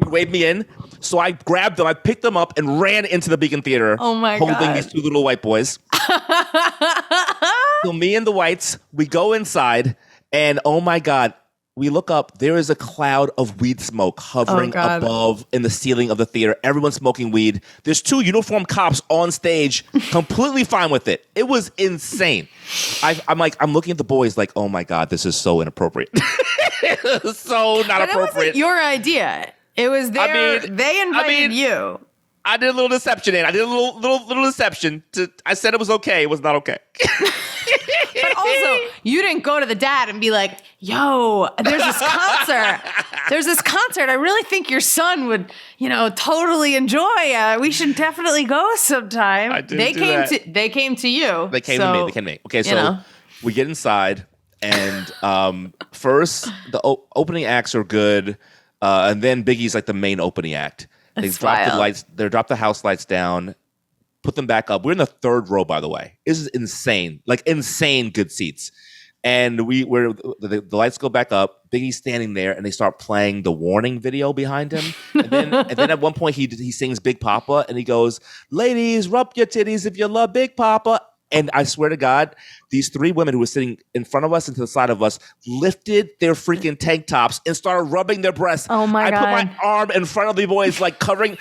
waved me in. So I grabbed them, I picked them up, and ran into the Beacon Theater. Oh my God. Holding these two little white boys. So me and the whites, we go inside. And oh my God, we look up. There is a cloud of weed smoke hovering above in the ceiling of the theater. Everyone's smoking weed. There's two uniformed cops on stage, completely fine with it. It was insane. I'm looking at the boys like, oh my God, this is so inappropriate. So not appropriate. It wasn't your idea. It was they invited you. I did a little deception, I did a little deception. I said it was okay. It was not okay. But also, you didn't go to the dad and be like, yo, there's this concert. I really think your son would, totally enjoy. We should definitely go sometime. I didn't do that. They came to you. They came to me. Okay, so we get inside, and first, the opening acts are good, and then Biggie's like the main opening act. They drop the lights. They drop the house lights down. put them back up. We're in the third row, by the way. This is insane, like insane good seats. And the lights go back up. Biggie's standing there, and they start playing the warning video behind him. And then at one point he sings Big Papa, and he goes, "Ladies, rub your titties if you love Big Papa." And I swear to God, these three women who were sitting in front of us and to the side of us lifted their freaking tank tops and started rubbing their breasts. Oh my God. I put my arm in front of the boys, like covering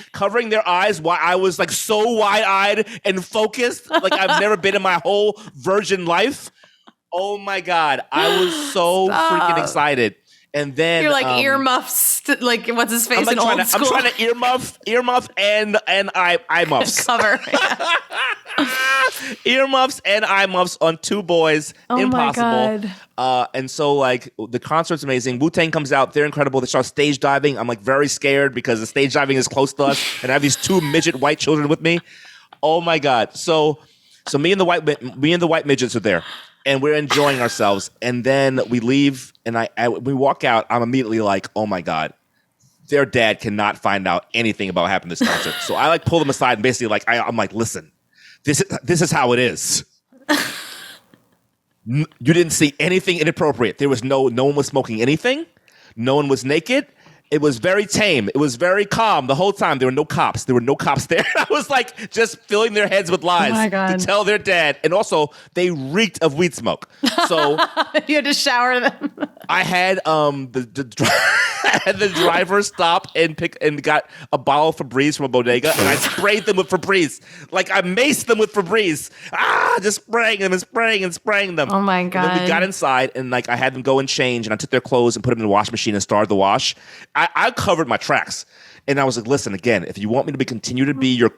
their eyes while I was like so wide-eyed and focused like I've never been in my whole virgin life. Oh my God. I was so freaking excited. And then you're like earmuffs, like what's his face in old school? I'm trying to earmuff and eye muffs. Cover. Earmuffs and eye muffs on two boys. Oh impossible. My God. And so like the concert's amazing. Wu-Tang comes out, they're incredible. They start stage diving. I'm like very scared because the stage diving is close to us, and I have these two midget white children with me. Oh my God. So me and the white midgets are there. And we're enjoying ourselves. And then we leave, and we walk out. I'm immediately like, oh my God, their dad cannot find out anything about what happened at this concert. So I like pull them aside and basically like, I'm like, listen, this is how it is. You didn't see anything inappropriate. There was no one was smoking anything. No one was naked. It was very tame. It was very calm the whole time. There were no cops. There I was like just filling their heads with lies to tell their dad. And also, they reeked of weed smoke. So you had to shower them. I had the driver stop and got a bottle of Febreze from a bodega, and I sprayed them with Febreze. Like I maced them with Febreze. Just spraying them and spraying and spraying them. Oh my God. And then we got inside, and like I had them go and change, and I took their clothes and put them in the washing machine and started the wash. I covered my tracks. And I was like, listen, again, if you want me to continue to be your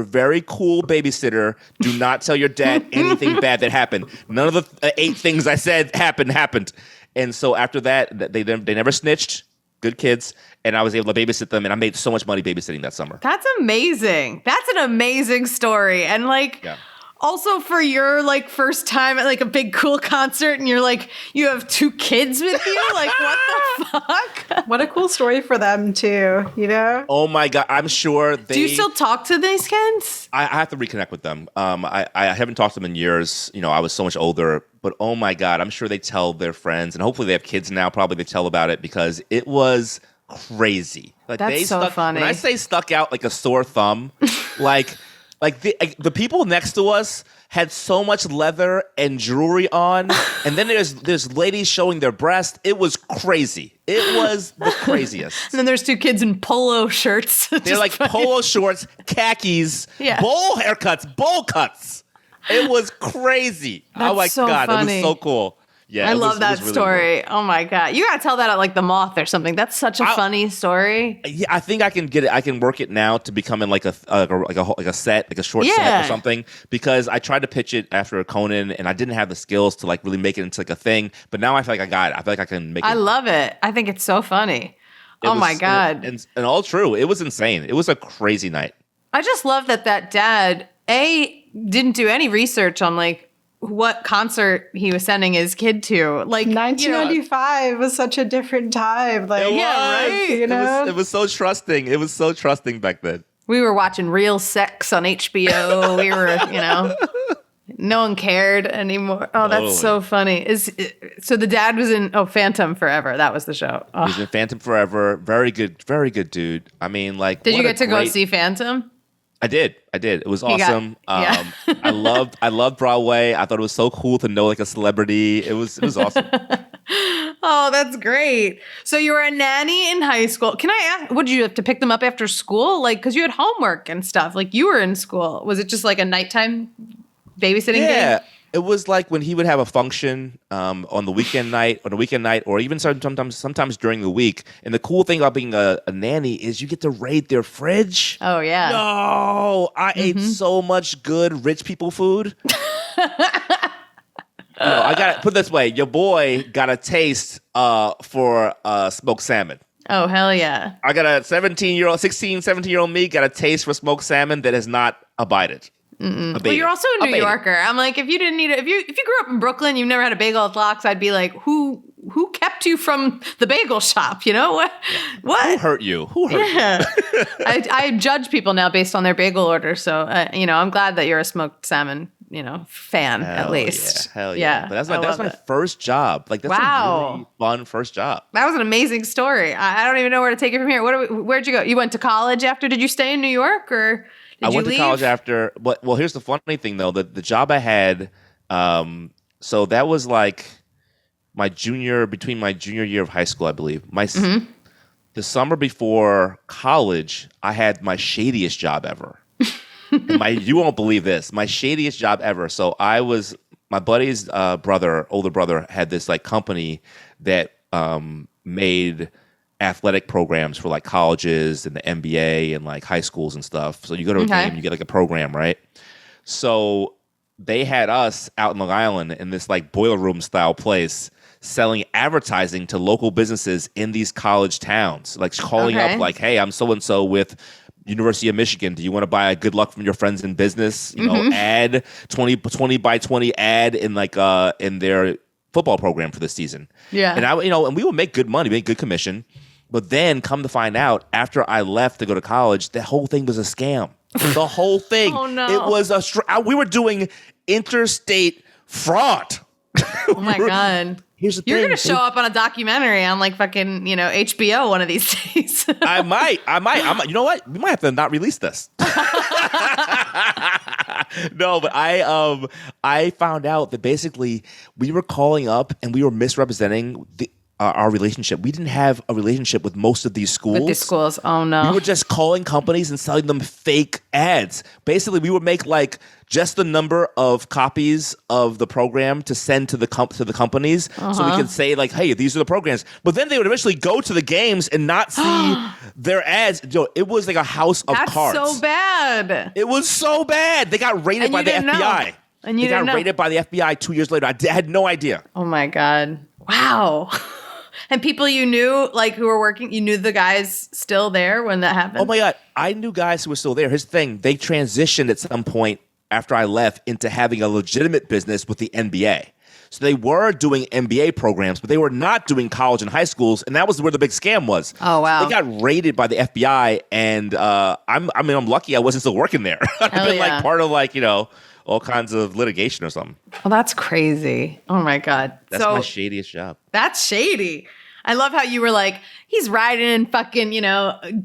very cool babysitter, do not tell your dad anything bad that happened. None of the 8 things I said happened. And so after that, they never snitched. Good kids. And I was able to babysit them. And I made so much money babysitting that summer. That's amazing. That's an amazing story. And like... Yeah. Also, for your like first time at like a big cool concert, and you're like, you have 2 kids with you. Like, what the fuck? What a cool story for them too. You know? Oh my God, I'm sure they. Do you still talk to these kids? I have to reconnect with them. I haven't talked to them in years. You know, I was so much older. But oh my God, I'm sure they tell their friends, and hopefully they have kids now. Probably they tell about it because it was crazy. Like That's so funny. When I say stuck out like a sore thumb, like the people next to us had so much leather and jewelry on, and then there's ladies showing their breast. It was crazy. It was the craziest. And then there's 2 kids in polo shirts. They're like polo shorts, khakis, bowl haircuts, bowl cuts. It was crazy. That's oh my so God, funny. it was so cool. Yeah, I love that really story. Cool. Oh my God. You got to tell that at like the Moth or something. That's such a funny story. Yeah, I think I can get it. I can work it now to become in like a set, like a short set or something, because I tried to pitch it after a Conan and I didn't have the skills to like really make it into like a thing. But now I feel like I got it. I feel like I can make it. I love it. I think it's so funny. My God. And all true. It was insane. It was a crazy night. I just love that dad, didn't do any research on like what concert he was sending his kid to. Like 1995 was such a different time. Like, right? You know? It was so trusting. It was so trusting back then. We were watching Real Sex on HBO. We were, no one cared anymore. Oh, that's so funny. So the dad was in Phantom Forever. That was the show. Oh. He was in Phantom Forever. Very good dude. I mean, like, did you get to go see Phantom? I did. It was awesome. I loved Broadway. I thought it was so cool to know like a celebrity. It was awesome. Oh, that's great. So you were a nanny in high school. Can I ask, what did you have to pick them up after school? Like, because you had homework and stuff. Like, you were in school. Was it just like a nighttime babysitting game? Yeah. It was like when he would have a function on the weekend night, or even sometimes during the week. And the cool thing about being a nanny is you get to raid their fridge. Oh, yeah. No, I ate so much good rich people food. I got to put it this way. Your boy got a taste for smoked salmon. Oh, hell yeah. I got a 17-year-old me got a taste for smoked salmon that has not abided. Well, you're also a New Yorker. I'm like, if you didn't eat it, if you grew up in Brooklyn, you've never had a bagel at Locks, I'd be like, who who kept you from the bagel shop? You know what? Who hurt you? Who hurt you? I judge people now based on their bagel order. So I'm glad that you're a smoked salmon, fan at least. Yeah, hell yeah. But that's my first job. Like that's a really fun first job. That was an amazing story. I don't even know where to take it from here. Where'd you go? You went to college after? Did you stay in New York or? I went to college after. Well, here's the funny thing though. The job I had. So that was like between my junior year of high school, I believe. The summer before college, I had my shadiest job ever. You won't believe this. My shadiest job ever. So my buddy's older brother, had this like company that made athletic programs for like colleges and the NBA and like high schools and stuff. So you go to a game, you get like a program, right? So they had us out in Long Island in this like boiler room style place selling advertising to local businesses in these college towns, like calling up like, hey, I'm so-and-so with University of Michigan. Do you want to buy a good luck from your friends in business? Ad 20 by 20 ad in like in their football program for this season. Yeah. And and we would make good money, make good commission. But then come to find out, after I left to go to college, the whole thing was a scam. The whole thing. Oh, no. It was we were doing interstate fraud. Oh, my God. Here's the thing. You're going to show up on a documentary on like fucking, HBO one of these days. I might. You know what? We might have to not release this. No, but I found out that basically we were calling up and we were misrepresenting our relationship. We didn't have a relationship with most of these schools. With these schools, oh no. We were just calling companies and selling them fake ads. Basically, we would make like just the number of copies of the program to send to the companies, so we could say like, "Hey, these are the programs." But then they would eventually go to the games and not see their ads. It was like a house of cards. That's so bad. It was so bad. They got raided by the FBI. And you didn't know. They got raided by the FBI 2 years later. I had no idea. Oh my God! Wow. And people you knew, like who were working, you knew the guys still there when that happened? Oh my God. I knew guys who were still there. Here's the thing. They transitioned at some point after I left into having a legitimate business with the NBA. So they were doing NBA programs, but they were not doing college and high schools. And that was where the big scam was. Oh, wow. So they got raided by the FBI. And I'm lucky I wasn't still working there. I've been like part of like, all kinds of litigation or something. Oh, that's crazy. Oh my God. That's my shadiest job. That's shady. I love how you were like, he's riding in fucking,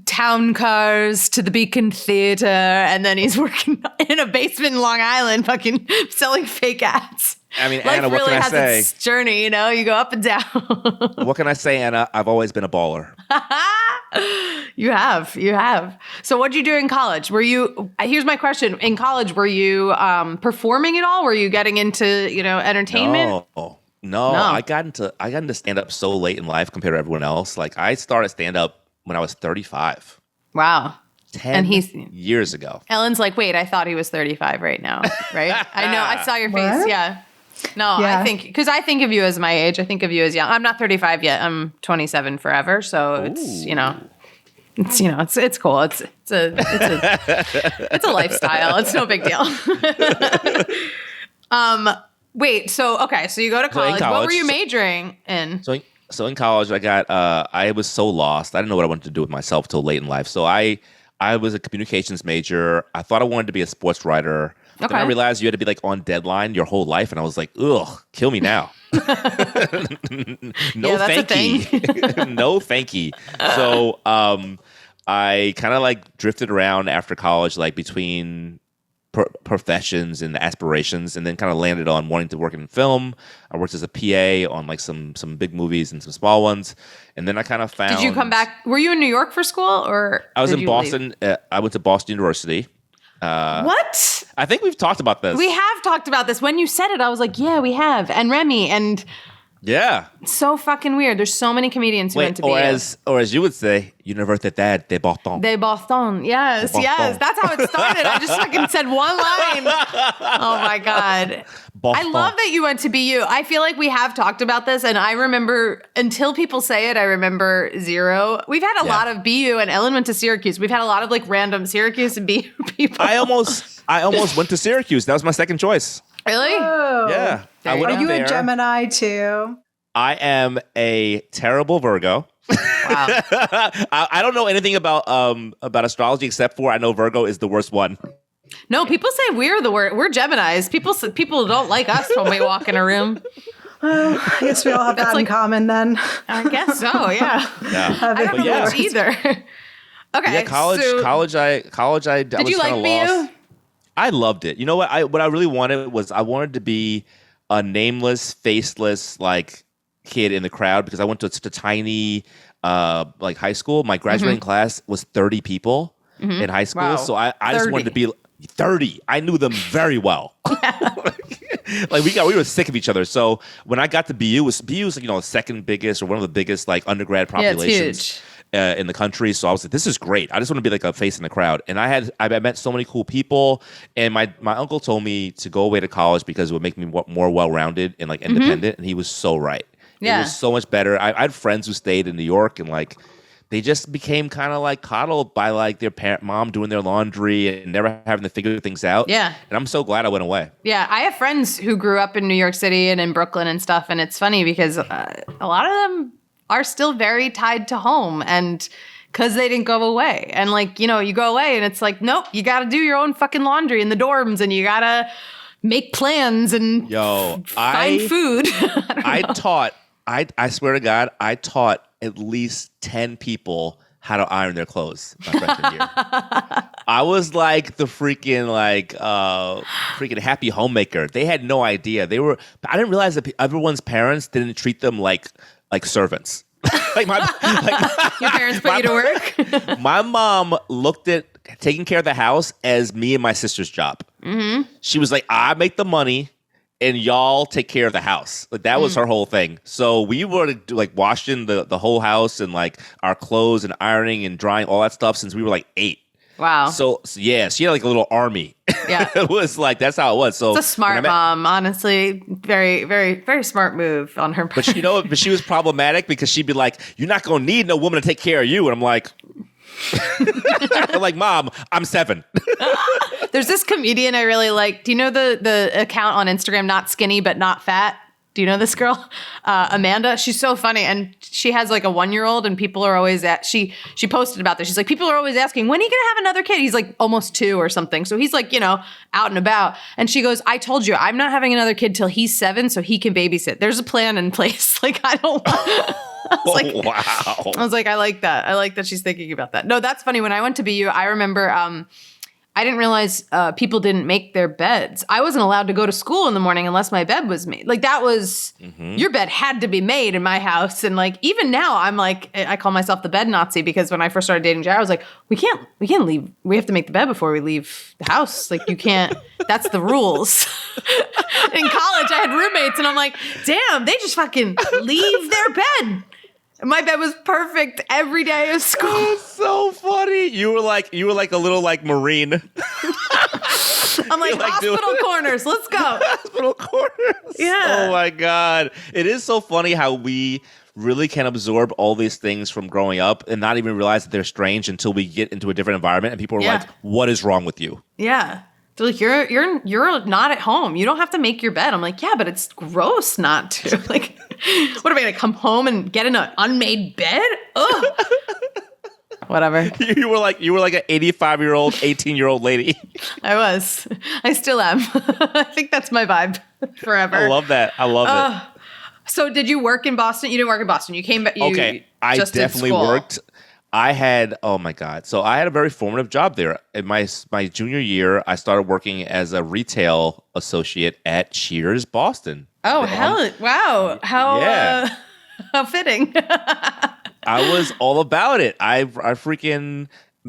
town cars to the Beacon Theater, and then he's working in a basement in Long Island fucking selling fake ads. I mean, Life Anna, what really can I has say? Its journey, you go up and down. What can I say, Anna? I've always been a baller. You have. So what'd you do in college? Here's my question. In college, were you performing at all? Were you getting into, entertainment? No. I got into stand-up so late in life compared to everyone else. Like, I started stand-up when I was 35. Wow. 10 years ago. Ellen's like, wait, I thought he was 35 right now, right? I know, I saw your face, What? yeah. No, yeah. I think of you as my age. I think of you as young. I'm not 35 yet. I'm 27 forever. So it's it's cool. It's a lifestyle. It's no big deal. Wait. So you go to college. What were you majoring in? So in college, I was so lost. I didn't know what I wanted to do with myself till late in life. So I was a communications major. I thought I wanted to be a sports writer. Then I realized you had to be like on dedeadline your whole life, and I was like, ugh, kill me now. No, thank you. No, thank you. So I kind of like drifted around after college, like between professions and aspirations, and then kind of landed on wanting to work in film. I worked as a PA on like some big movies and some small ones, and then I kind of found. Did you come back? Were you in New York for school, or I was in Boston? I went to Boston University. What? I think we've talked about this. We have talked about this. When you said it, I was like, yeah, we have. And Remy, and yeah, so fucking weird. There's so many comedians who went to BU. Or as you would say, Universidad de Boston. De Boston. Yes. That's how it started. I just fucking said one line. Oh my God. Boston. I love that you went to BU. I feel like we have talked about this, and I remember, until people say it, I remember zero. We've had a lot of BU, and Ellen went to Syracuse. We've had a lot of like random Syracuse and BU people. I almost went to Syracuse. That was my second choice. Really? Oh. Yeah. I went Are up you there. a Gemini too? I am a terrible Virgo. Wow. I don't know anything about astrology except for I know Virgo is the worst one. No, people say we're the worst. We're Geminis. People don't like us when we walk in a room. Well, I guess we all have that in common then. I guess so. Yeah. I don't know much either. Okay. Yeah, college. I Did you like BU? I loved it. You know what? What I really wanted was I wanted to be a nameless, faceless like kid in the crowd because I went to such a tiny like high school. My graduating class was 30 people in high school, Wow. so I just wanted to be 30. I knew them very well. Like we were sick of each other. So when I got to BU was like, second biggest or one of the biggest like undergrad populations in the country. So I was like, this is great. I just want to be like a face in the crowd. And I met so many cool people. And my uncle told me to go away to college because it would make me more well-rounded and like independent. And he was so right. Yeah. It was so much better. I had friends who stayed in New York and like they just became kind of like coddled by like their mom doing their laundry and never having to figure things out. Yeah. And I'm so glad I went away. Yeah. I have friends who grew up in New York City and in Brooklyn and stuff. And it's funny because a lot of them are still very tied to home and because they didn't go away. And like, you go away and it's like, nope, you got to do your own fucking laundry in the dorms and you got to make plans and find food. I swear to God, I taught at least 10 people how to iron their clothes my freshman year. I was like the freaking happy homemaker. They had no idea. I didn't realize that everyone's parents didn't treat them like servants. Your parents put you to work? My mom looked at taking care of the house as me and my sister's job. Mm-hmm. She was like, I make the money and y'all take care of the house. Like that was her whole thing. So we were like washing the whole house and like our clothes and ironing and drying, all that stuff since we were like 8. Wow. So yeah, she had like a little army. Yeah. It was like, that's how it was. So it's a smart mom, honestly. Very, very, very smart move on her part. But she was problematic because she'd be like, you're not going to need no woman to take care of you. And I'm like, I'm like, Mom, I'm 7. There's this comedian I really like. Do you know the account on Instagram, Not Skinny But Not Fat? Do you know this girl? Amanda. She's so funny. And she has like a 1-year-old and people are always she posted about this. She's like, people are always asking, when are you going to have another kid? He's like almost 2 or something. So he's like, out and about. And she goes, I told you, I'm not having another kid till he's 7 so he can babysit. There's a plan in place. Like, I don't want... Wow. I was like, I like that. I like that she's thinking about that. No, that's funny. When I went to BU, I remember I didn't realize people didn't make their beds. I wasn't allowed to go to school in the morning unless my bed was made. Like that was, your bed had to be made in my house. And like, even now I'm like, I call myself the bed Nazi because when I first started dating Jared, I was like, we can't leave. We have to make the bed before we leave the house. Like you can't, that's the rules. In college, I had roommates and I'm like, damn, they just fucking leave their bed. My bed was perfect every day of school. That's so funny. You were like a little like Marine. I'm like hospital corners. Let's go. Hospital corners. Yeah. Oh my God. It is so funny how we really can absorb all these things from growing up and not even realize that they're strange until we get into a different environment and people are like, what is wrong with you? Yeah. They're like, you're not at home. You don't have to make your bed. I'm like, yeah, but it's gross not to. Like, what am I going to come home and get in an unmade bed? Ugh. Whatever. You were like an 85-year-old, 18-year-old lady. I was. I still am. I think that's my vibe forever. I love that. I love it. So did you work in Boston? You didn't work in Boston. You came back. Okay. I definitely worked. I had, oh my God. So I had a very formative job there. In my junior year, I started working as a retail associate at Cheers Boston. Oh, hell. Wow. How fitting. I was all about it. I freaking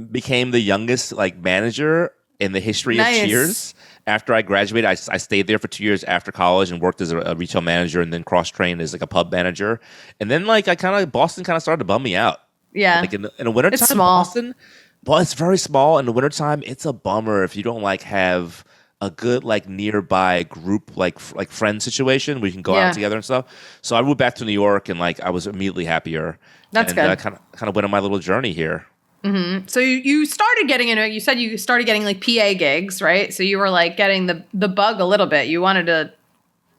became the youngest like manager in the history of Cheers. After I graduated, I stayed there for 2 years after college and worked as a retail manager and then cross-trained as like a pub manager. And then like Boston kind of started to bum me out. Yeah. Like in the wintertime, it's small. Boston, well, it's very small. In the wintertime, it's a bummer if you don't like have a good like nearby group like friend situation where you can go out together and stuff. So I moved back to New York and like I was immediately happier. That's good. I kind of went on my little journey here. Mm-hmm. So you started getting into it. You said you started getting like PA gigs, right? So you were like getting the bug a little bit. You wanted to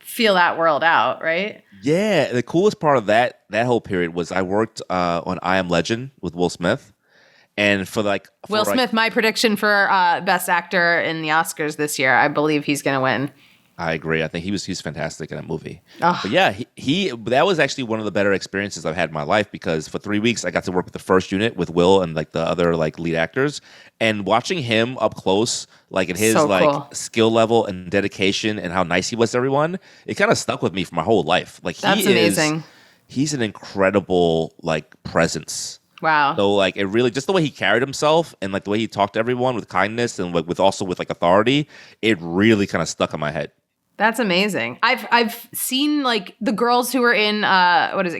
feel that world out, right? Yeah, the coolest part of that whole period was I worked on I Am Legend with Will Smith, and Will Smith, my prediction for Best Actor in the Oscars this year, I believe he's going to win. I agree. I think he's fantastic in that movie. Oh. But yeah, he that was actually one of the better experiences I've had in my life because for 3 weeks I got to work with the first unit with Will and like the other like lead actors, and watching him up close, like in his cool. skill level and dedication and how nice he was to everyone, it kind of stuck with me for my whole life. Like That's amazing. He's an incredible like presence. Wow. So like it really just the way he carried himself and like the way he talked to everyone with kindness and like with like authority, it really kind of stuck in my head. That's amazing. I've seen like the girls who were in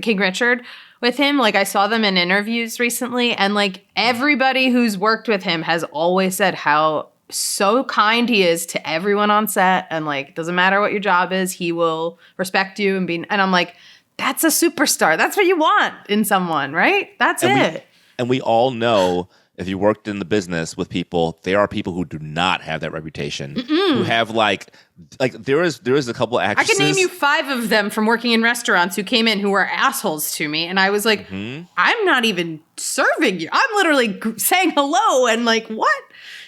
King Richard with him. Like I saw them in interviews recently, and like everybody who's worked with him has always said how so kind he is to everyone on set, and like doesn't matter what your job is, he will respect you and I'm like, that's a superstar. That's what you want in someone, right? That's it. And we all know if you worked in the business with people, there are people who do not have that reputation. Who have like there is a couple of actresses. I can name you 5 of them from working in restaurants who came in who were assholes to me, and I was like, I'm not even serving you. I'm literally saying hello and like what?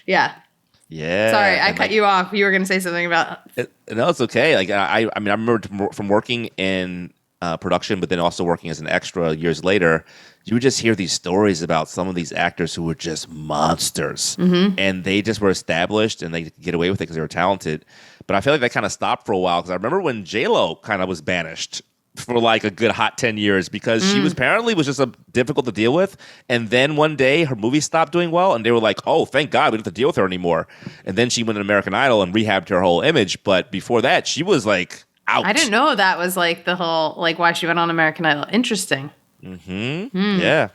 Yeah. Yeah. Sorry, I cut you off. You were going to say something about. No, it's okay. Like I mean, I remember from working in production, but then also working as an extra years later, you would just hear these stories about some of these actors who were just monsters, and they just were established and they could get away with it because they were talented. But I feel like that kind of stopped for a while because I remember when J-Lo kind of was banished for like a good hot 10 years because she was just difficult to deal with. And then one day her movie stopped doing well and they were like, oh, thank God we don't have to deal with her anymore. And then she went to American Idol and rehabbed her whole image. But before that, she was like out. I didn't know that was like the whole, like why she went on American Idol. Interesting. Yeah.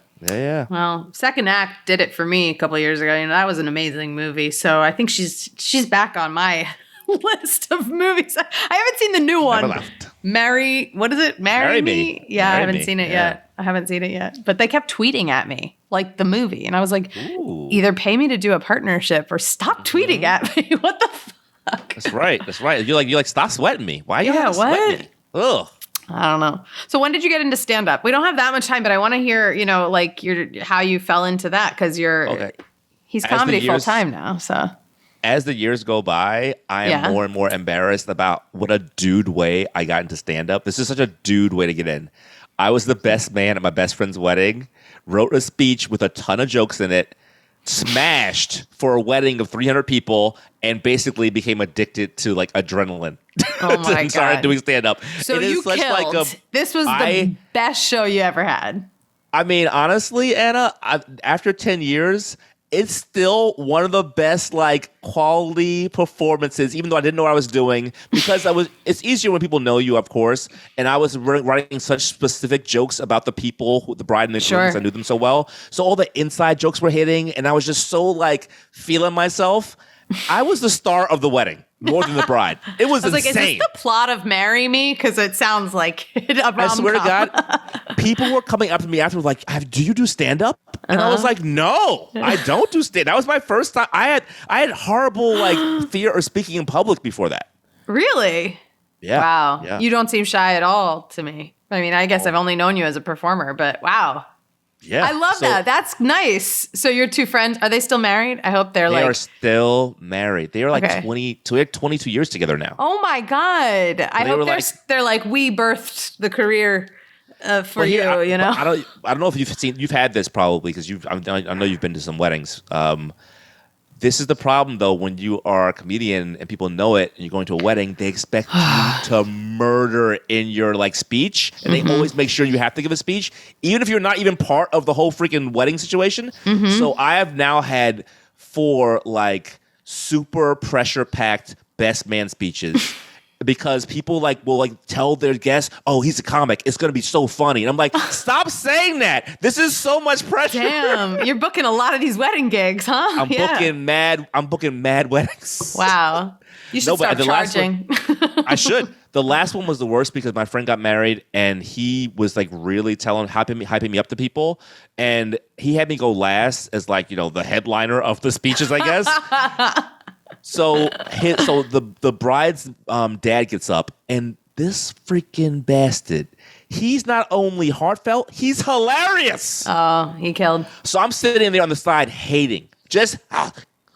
Well, Second Act did it for me a couple of years ago. You know, that was an amazing movie. So I think she's back on my list of movies. I haven't seen the new one. Never left. What is it? Marry Me? Yeah, Marry I haven't Me. seen it Yeah. yet. I haven't seen it yet. But they kept tweeting at me, like the movie. And I was like, Ooh. either pay me to do a partnership or stop tweeting at me. What the fuck? That's right. You're like, stop sweating me. Why are you Yeah, sweating me? Ugh. I don't know. So when did you get into stand-up? We don't have that much time, but I want to hear, you know, like how you fell into that because he's comedy full time now. So as the years go by, I am more and more embarrassed about what a dude way I got into stand-up. This is such a dude way to get in. I was the best man at my best friend's wedding, wrote a speech with a ton of jokes in it, smashed for a wedding of 300 people, and basically became addicted to like adrenaline. Oh my God. Started doing stand-up. So you killed. This was the best show you ever had. I mean, honestly, Anna, after 10 years, it's still one of the best like quality performances, even though I didn't know what I was doing, because it's easier when people know you, of course. And I was writing such specific jokes about the people, the bride and the groom, because I knew them so well. So all the inside jokes were hitting, and I was just so like feeling myself. I was the star of the wedding more than the bride. It was insane. Like, is this the plot of Marry Me? Because it sounds like a rom-com. I swear to God, people were coming up to me afterwards like, do you do stand-up? And I was like, no, I don't do stand-up. That was my first time. I had horrible like fear of speaking in public before that. Really? Yeah. Wow. Yeah. You don't seem shy at all to me. I mean, I guess I've only known you as a performer, but wow. Yeah. I love that. That's nice. So your 2 friends, are they still married? I hope they are still married. They are like Okay. 22 years together now. Oh my God. I hope they're like, we birthed the career for you know? I don't know if you've had this probably because I know you've been to some weddings. This is the problem though, when you are a comedian and people know it and you're going to a wedding, they expect you to murder in your like speech, and they always make sure you have to give a speech, even if you're not even part of the whole freaking wedding situation. So I have now had 4 like super pressure packed best man speeches. Because people will tell their guests, oh, he's a comic, it's gonna be so funny. And I'm like, stop saying that. This is so much pressure. Damn, you're booking a lot of these wedding gigs, huh? I'm booking mad weddings. Wow. You should start charging. I should. The last one was the worst because my friend got married and he was like really hyping me up to people. And he had me go last as like, you know, the headliner of the speeches, I guess. So the bride's dad gets up and this freaking bastard, he's not only heartfelt, he's hilarious. Oh, he killed. So I'm sitting there on the side hating. Just,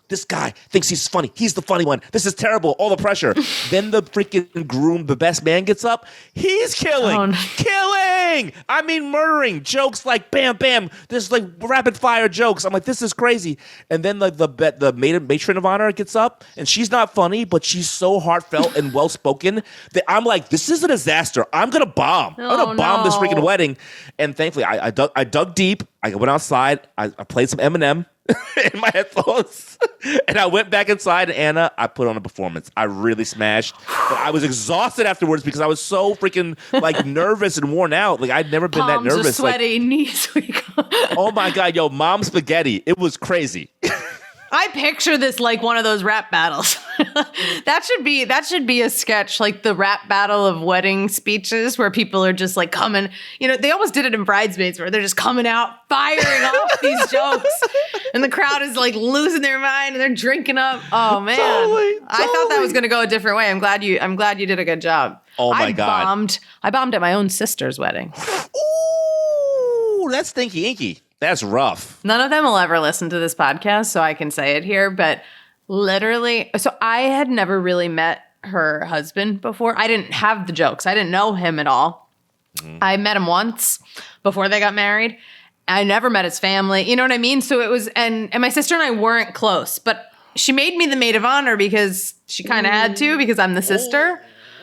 this guy thinks he's funny. He's the funny one. This is terrible. All the pressure. Then the freaking groom, the best man, gets up. He's killing. Oh, no. Killing. I mean, murdering. Jokes like bam, bam. There's like rapid fire jokes. I'm like, this is crazy. And then like the matron of honor gets up, and she's not funny, but she's so heartfelt and well spoken that I'm like, this is a disaster. I'm gonna bomb. I'm gonna bomb this freaking wedding. And thankfully, I dug deep. I went outside. I played some Eminem in my headphones, and I went back inside, and Anna, I put on a performance. I really smashed, but I was exhausted afterwards because I was so freaking like nervous and worn out. Like I'd never been Palms that nervous. Are sweaty, knees weak. Oh my God, yo, mom spaghetti. It was crazy. I picture this like one of those rap battles. That should be a sketch, like the rap battle of wedding speeches where people are just like coming, they almost did it in Bridesmaids where they're just coming out firing off these jokes and the crowd is like losing their mind and they're drinking up. Oh man. Totally. I thought that was going to go a different way. I'm glad you did a good job. Oh my God. I bombed at my own sister's wedding. Ooh, that's stinky inky. That's rough. None of them will ever listen to this podcast, so I can say it here. But literally, so I had never really met her husband before. I didn't have the jokes. I didn't know him at all. Mm-hmm. I met him once before they got married. I never met his family. You know what I mean? So it was, and my sister and I weren't close. But she made me the maid of honor because she kind of had to, because I'm the sister.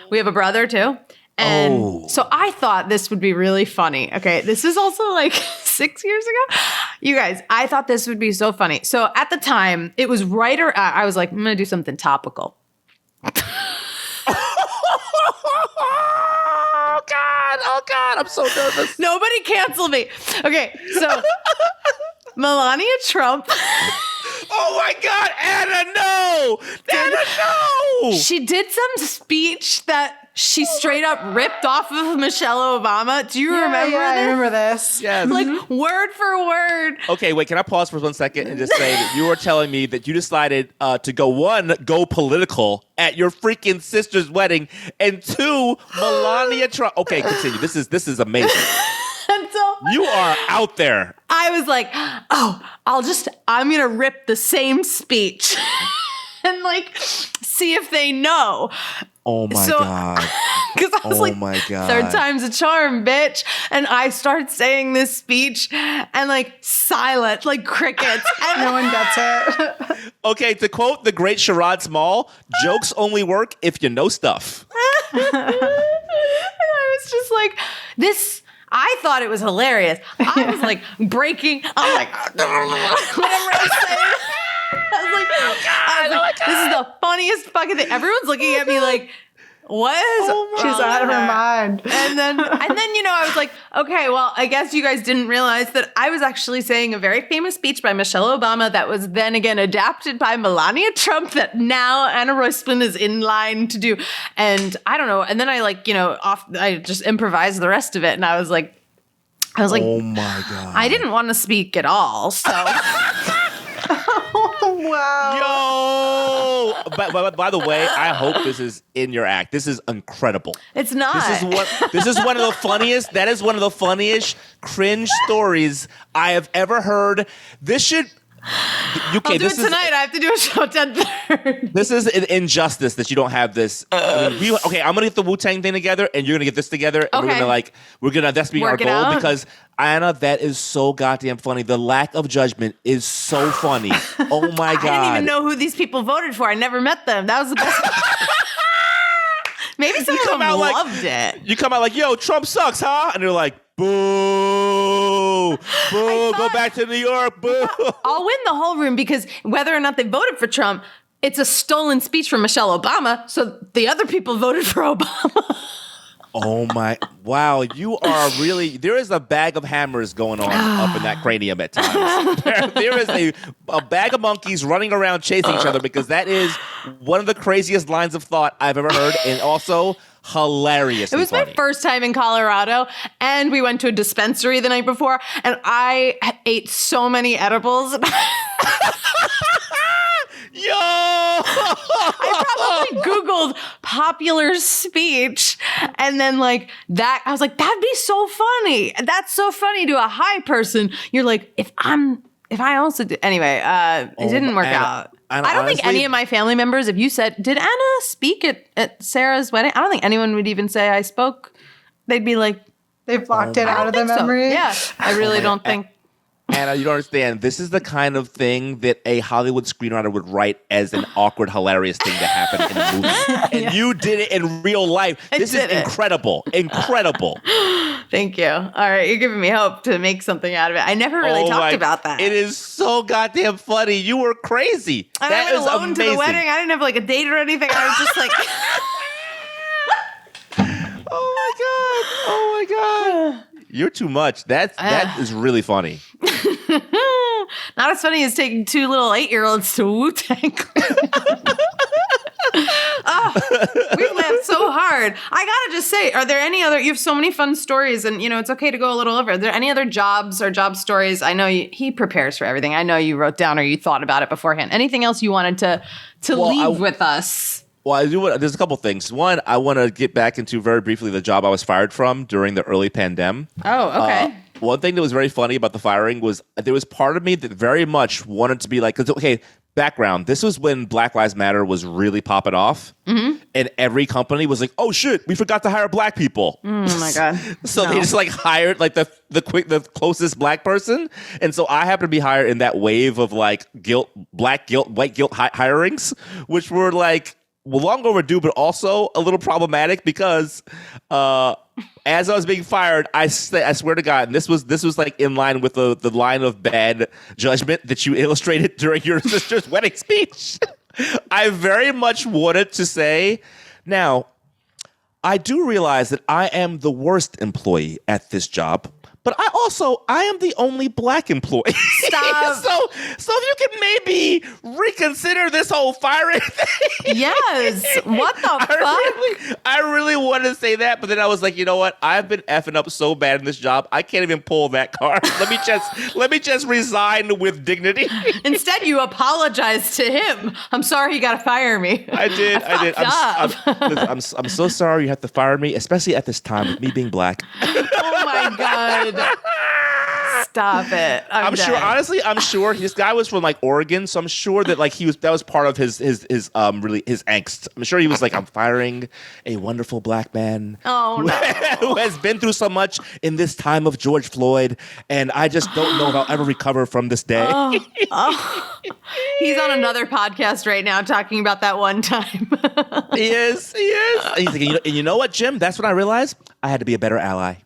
We have a brother, too. And so I thought this would be really funny. Okay, this is also like 6 years ago. You guys, I thought this would be so funny. So at the time, it was right or I was like, I'm going to do something topical. Oh God, I'm so nervous. Nobody cancel me. Okay, so Melania Trump. Oh my God, Anna, no! Anna, no! She did some speech that she straight up ripped off of Michelle Obama. Do you remember this? I remember this. Yes. Like word for word. Okay, wait, can I pause for 1 second and just say that you were telling me that you decided to go political at your freaking sister's wedding, and 2, Melania Trump. Okay, continue. This is amazing. And so you are out there. I was like, I'm going to rip the same speech and like see if they know. Oh my God. Because I was like, my God. Third time's a charm, bitch. And I start saying this speech and like silent, like crickets. And no one gets it. Okay, to quote the great Sherrod Small, jokes only work if you know stuff. And I was just like, I thought it was hilarious. I was like breaking. I'm like, whatever I was saying. I was like, this is the funniest fucking thing. Everyone's looking at me like, what is? She's out of her mind. And then, I was like, okay, well, I guess you guys didn't realize that I was actually saying a very famous speech by Michelle Obama that was then again adapted by Melania Trump that now Anna Royspin is in line to do. And I don't know. And then I I just improvised the rest of it. And I was like, oh my God. I didn't want to speak at all. So. Wow. Yo! By the way, I hope this is in your act. This is incredible. It's not. This is one of the funniest. That is one of the funniest cringe stories I have ever heard. This should. I'll do it tonight. I have to do a show at 10:30. This is an injustice that you don't have this. I'm gonna get the Wu-Tang thing together, and you're gonna get this together, and we're gonna that's being our goal because Anna, that is so goddamn funny. The lack of judgment is so funny. Oh my God! I didn't even know who these people voted for. I never met them. That was the best. Maybe some of them loved it. You come out like, "Yo, Trump sucks, huh?" And they're like, "Boo, boo, go back to New York, boo." I'll win the whole room because whether or not they voted for Trump, it's a stolen speech from Michelle Obama. So the other people voted for Obama. Oh my, wow, you are really, there is a bag of hammers going on up in that cranium at times. There is a bag of monkeys running around chasing each other because that is one of the craziest lines of thought I've ever heard, and also hilarious. It was my first time in Colorado, and we went to a dispensary the night before, and I ate so many edibles. Yo! I probably Googled popular speech and then like that. I was like, that'd be so funny. That's so funny to a high person. You're like, if I also do. Anyway, it didn't work out. I don't think any of my family members, if you said, did Anna speak at Sarah's wedding? I don't think anyone would even say I spoke. They'd be like, they've blocked it out of their memory. So. Yeah, I really don't think. Anna, you don't understand. This is the kind of thing that a Hollywood screenwriter would write as an awkward, hilarious thing to happen in a movie. And you did it in real life. This is incredible. Incredible. Thank you. All right. You're giving me hope to make something out of it. I never really talked about that. It is so goddamn funny. You were crazy. And I went alone to the wedding. I didn't have like a date or anything. I was just like... Oh my God. You're too much. That is really funny. Not as funny as taking two little 8-year-olds to Wu-Tang. We laughed so hard. I gotta just say, are there any other, you have so many fun stories and it's okay to go a little over. Are there any other jobs or job stories? I know he prepares for everything. I know you wrote down or you thought about it beforehand. Anything else you wanted to leave with us? Well, there's a couple things. One, I want to get back into very briefly the job I was fired from during the early pandemic. Oh, okay. One thing that was very funny about the firing was there was part of me that very much wanted to be like, background. This was when Black Lives Matter was really popping off. Mm-hmm. And every company was like, oh shit, we forgot to hire black people. Oh my God. So they just like hired like the closest black person. And so I happened to be hired in that wave of like white guilt hirings, which were like, long overdue, but also a little problematic because as I was being fired, I swear to God, and this was like in line with the line of bad judgment that you illustrated during your sister's wedding speech. I very much wanted to say, now, I do realize that I am the worst employee at this job. But I am the only black employee. Stop. So if you can maybe reconsider this whole firing thing. Yes. What the fuck? I really wanted to say that, but then I was like, you know what? I've been effing up so bad in this job. I can't even pull that card. Let me just resign with dignity. Instead, you apologized to him. I'm sorry you got to fire me. I did. I'm so sorry you have to fire me, especially at this time with me being black. Oh my God. Stop it. I'm sure, honestly, this guy was from like Oregon, so I'm sure that like that was part of his angst. I'm sure he was like, I'm firing a wonderful black man who has been through so much in this time of George Floyd, and I just don't know if I'll ever recover from this day. He's on another podcast right now talking about that one time. He is. He's like, and you know what, Jim? That's when I realized I had to be a better ally.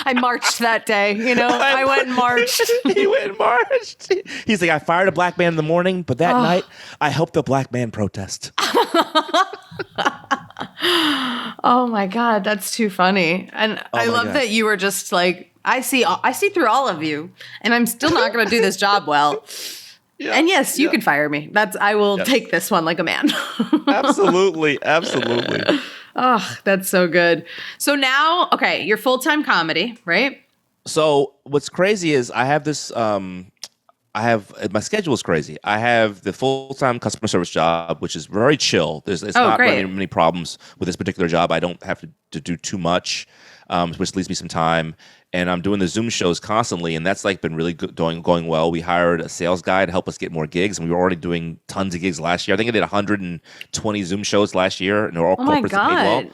I marched that day, I went and marched. He went and marched. He's like, I fired a black man in the morning, but that night I helped a black man protest. Oh my God, that's too funny. And I love that you were just like, I see through all of you, and I'm still not going to do this job well. Yeah, and yes, you can fire me. I will take this one like a man. Absolutely. Oh, that's so good. So now, okay, you're full-time comedy, right? So what's crazy is I have this, my schedule is crazy. I have the full-time customer service job, which is very chill. It's not really many problems with this particular job. I don't have to do too much, which leaves me some time. And I'm doing the Zoom shows constantly, and that's like been really good, going well. We hired a sales guy to help us get more gigs, and we were already doing tons of gigs last year. I think I did 120 Zoom shows last year, and they're all corporates that paid well.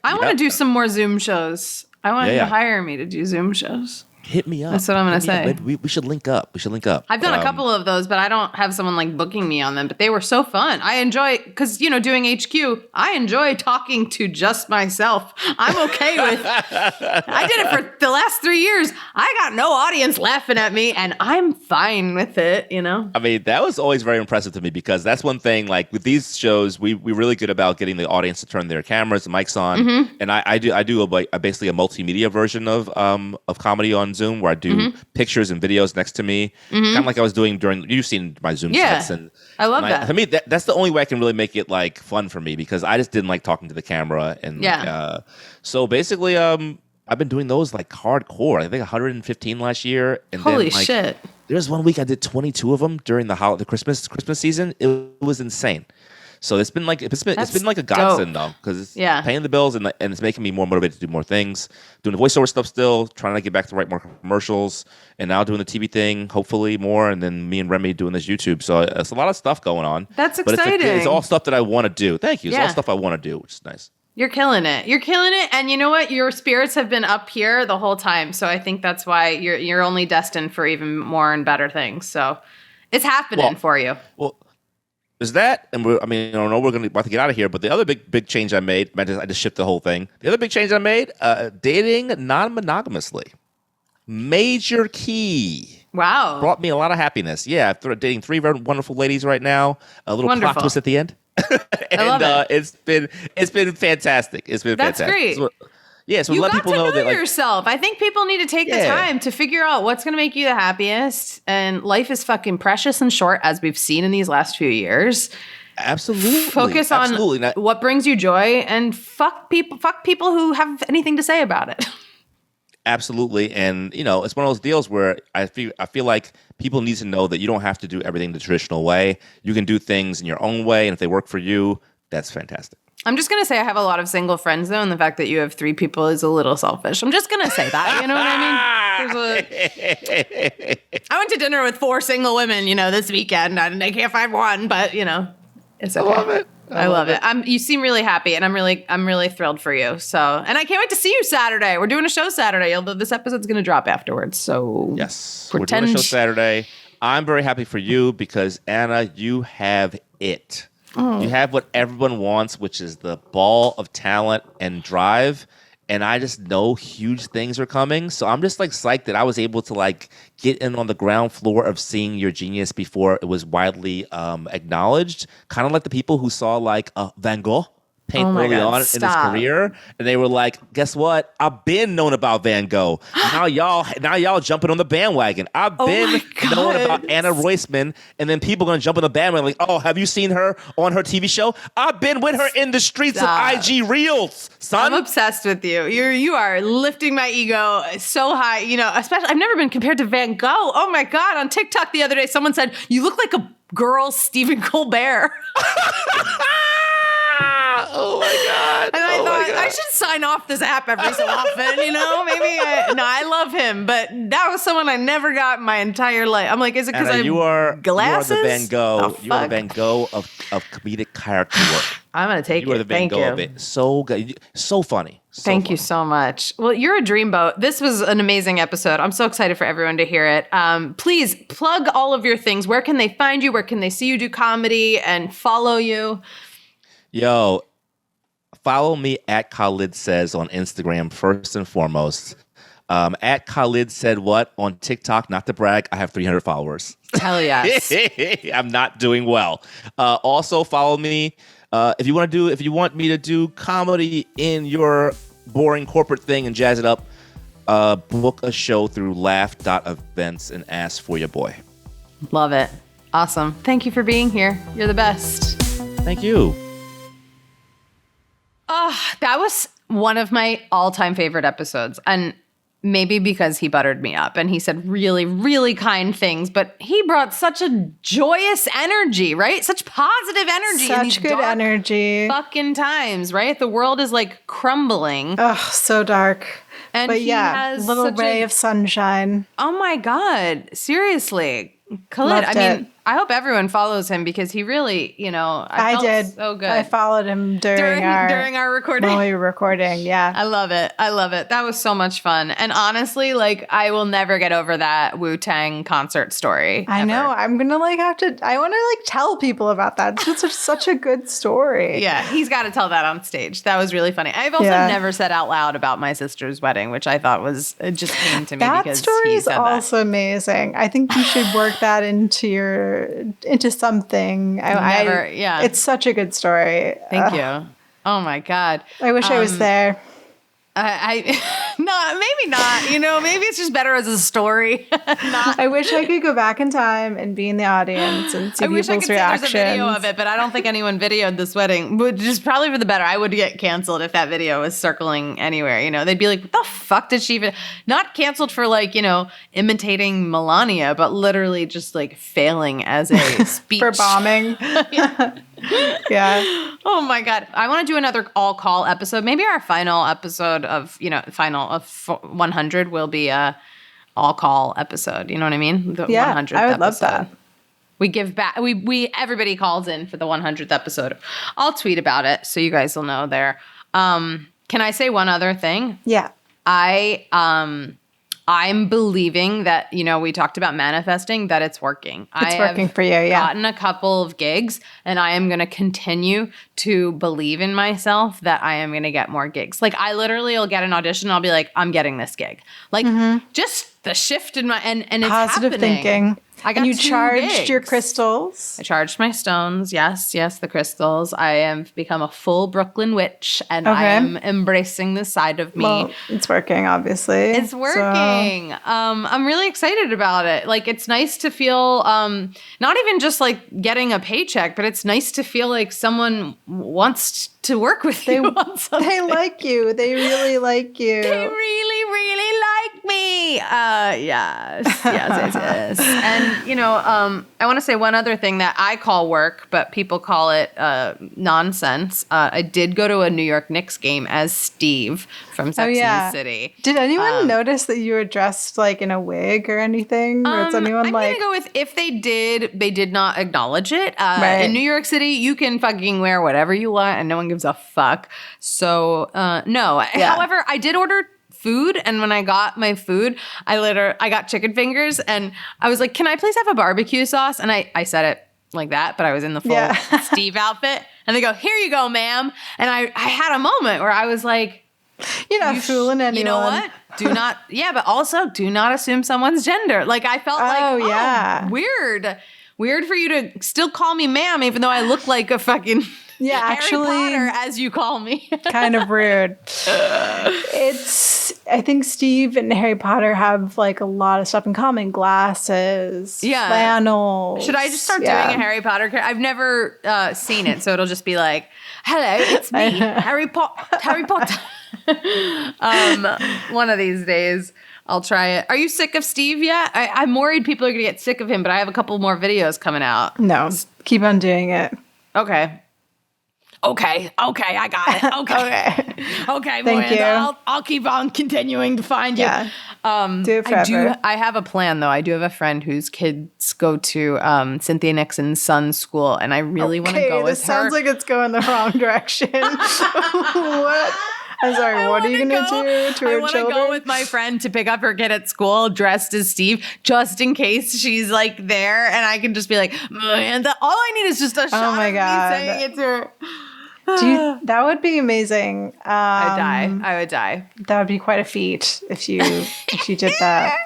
I want to do some more Zoom shows. I want you to hire me to do Zoom shows. Hit me up. That's what I'm going to say. We should link up. I've done a couple of those, but I don't have someone like booking me on them. But they were so fun. I enjoy, because, doing HQ, I enjoy talking to just myself. I'm okay with, I did it for the last 3 years. I got no audience laughing at me, and I'm fine with it, I mean, that was always very impressive to me, because that's one thing, like with these shows, we're really good about getting the audience to turn their cameras and mics on. Mm-hmm. And I do basically a multimedia version of comedy on Zoom, where I do pictures and videos next to me, kind of like I was doing you've seen my Zoom sets. And I love that. For me, that's the only way I can really make it like fun for me, because I just didn't like talking to the camera. And so basically, I've been doing those like hardcore. I think 115 last year. And Holy shit. There's one week I did 22 of them during the Christmas season. It was insane. So it's been like a godsend though, because it's paying the bills and it's making me more motivated to do more things. Doing the voiceover stuff still, trying to get back to write more commercials, and now doing the TV thing, hopefully more, and then me and Remy doing this YouTube. So it's a lot of stuff going on. That's exciting. But it's all stuff that I want to do. Thank you. It's all stuff I want to do, which is nice. You're killing it. And you know what? Your spirits have been up here the whole time. So I think that's why you're only destined for even more and better things. So it's happening for you. Well, there's that, and I don't know we're about to get out of here, but the other big change I made, I just shifted the whole thing. The other big change I made, dating non-monogamously. Major key. Wow. Brought me a lot of happiness. Yeah, I'm dating 3 very wonderful ladies right now. A little plot twist at the end. And I love it. It's been fantastic. It's been That's fantastic. Great. So let people know that yourself. I think people need to take the time to figure out what's going to make you the happiest. And life is fucking precious and short, as we've seen in these last few years. Absolutely. Focus on what brings you joy, and fuck people who have anything to say about it. Absolutely. And it's one of those deals where I feel like people need to know that you don't have to do everything the traditional way. You can do things in your own way, and if they work for you, that's fantastic. I'm just going to say I have a lot of single friends, though, and the fact that you have 3 people is a little selfish. I'm just going to say that. You know what I mean? I went to dinner with 4 single women, this weekend, and I can't find one, but, it's okay. I love it. I love it. You seem really happy, and I'm really thrilled for you. So, and I can't wait to see you Saturday. We're doing a show Saturday, although this episode's going to drop afterwards. So yes, we're doing a show Saturday. I'm very happy for you because Anna, you have it. Oh. You have what everyone wants, which is the ball of talent and drive. And I just know huge things are coming. So I'm just psyched that I was able to get in on the ground floor of seeing your genius before it was widely acknowledged. Kind of like the people who saw Van Gogh paint early on in his career, and they were like, "Guess what? I've been known about Van Gogh. Now y'all jumping on the bandwagon. I've been known about Anna Roisman, and then people gonna jump on the bandwagon like, oh, have you seen her on her TV show? I've been with her in the streets of IG Reels, son. I'm obsessed with you. You are lifting my ego so high. Especially I've never been compared to Van Gogh. Oh my God! On TikTok the other day, someone said you look like a girl Stephen Colbert. Oh my God. And I thought I should sign off this app every so often, maybe. I love him, but that was someone I never got in my entire life. I'm like, is it because I have glasses? You are the Van Gogh. You are the Van Gogh of comedic character work. I'm going to take it. You are the Van Gogh of it. So good. So funny. Thank you so much. Well, you're a dreamboat. This was an amazing episode. I'm so excited for everyone to hear it. Please plug all of your things. Where can they find you? Where can they see you do comedy and follow you? Yo, follow me at Khalid Says on Instagram first and foremost. At Khalid Said What on TikTok. Not to brag, I have 300 followers. Hell yes. I'm not doing well. Also follow me if you want me to do comedy in your boring corporate thing and jazz it up. Book a show through laugh.events and ask for your boy. Love it. Awesome. Thank you for being here. You're the best. Thank you. That was one of my all-time favorite episodes. And maybe because he buttered me up and he said really, really kind things, but he brought such a joyous energy, right? Such positive energy. Such good energy. Fucking times, right? The world is crumbling. Oh, so dark. And but has little ray of sunshine. Oh my God. Seriously. Khalid, I hope everyone follows him because he really, I did. So good. I followed him during our recording. While we were recording, yeah. I love it. That was so much fun. And honestly, I will never get over that Wu-Tang concert story. I know. I'm going to I want to tell people about that. It's such a good story. Yeah, he's got to tell that on stage. That was really funny. I've also never said out loud about my sister's wedding, which I thought it just came to me because story he is said also amazing. I think you should work that into something. It's such a good story. Thank you. Oh my God. I wish I was there. No, maybe not. Maybe it's just better as a story. I wish I could go back in time and be in the audience and see people's reactions. I wish I could say there's a video of it, but I don't think anyone videoed this wedding, which is probably for the better. I would get canceled if that video was circling anywhere. They'd be like, what the fuck did she even... Not canceled for imitating Melania, but literally just failing as a speech. For bombing. Yeah. Oh my God. I want to do another all-call episode. Maybe our final episode of 100 will be a all-call episode. You know what I mean? The 100th I would love that. We give back. Everybody calls in for the 100th episode. I'll tweet about it so you guys will know there. Can I say one other thing? Yeah. I'm believing that, we talked about manifesting, that it's working. It's working for you, yeah. I've gotten a couple of gigs, and I am going to continue to believe in myself that I am going to get more gigs. I literally will get an audition, and I'll be like, I'm getting this gig. Just the shift in my, and it's positive happening. Thinking. I got and you 2 charged gigs. Your crystals. I charged my stones. Yes, the crystals. I have become a full Brooklyn witch, and I am embracing this side of me. Well, it's working, obviously. It's working. So. I'm really excited about it. It's nice to feel, not even just getting a paycheck, but it's nice to feel like someone wants to work with you on something. They like you. They really like you. They really, really like me. Yes. And, I want to say one other thing that I call work, but people call it nonsense. I did go to a New York Knicks game as Steve from Sex and the City. Did anyone notice that you were dressed in a wig or anything? Or is anyone I'm going to go with if they did not acknowledge it. Right. In New York City, you can fucking wear whatever you want and no one gives a fuck. So, no. Yeah. However, I did order food, and when I got my food, I got chicken fingers, and I was like, can I please have a barbecue sauce? And I said it like that, but I was in the full Steve outfit, and they go, here you go, ma'am. And I had a moment where I was like, you're not fooling anyone. You know what? But also do not assume someone's gender. I felt weird for you to still call me ma'am, even though I look like a fucking Harry Potter, as you call me. Kind of rude. I think Steve and Harry Potter have a lot of stuff in common. Glasses, flannels. Should I just start doing a Harry Potter character? I've never seen it, so it'll just be like, hello, it's me, Harry Potter. One of these days. I'll try it. Are you sick of Steve yet? I'm worried people are going to get sick of him, but I have a couple more videos coming out. No, keep on doing it. Okay, I got it. Okay, Thank you. I'll keep on continuing to find you. Yeah. Do it forever. I have a plan, though. I do have a friend whose kids go to Cynthia Nixon's son's school, and I really want to go with her. This sounds like it's going the wrong direction. What? I'm sorry, what are you going to do to her children? I want to go with my friend to pick up her kid at school dressed as Steve, just in case she's there, and I can just be like, and all I need is just a shot of me saying it to her. That would be amazing. I would die. That would be quite a feat if you did that.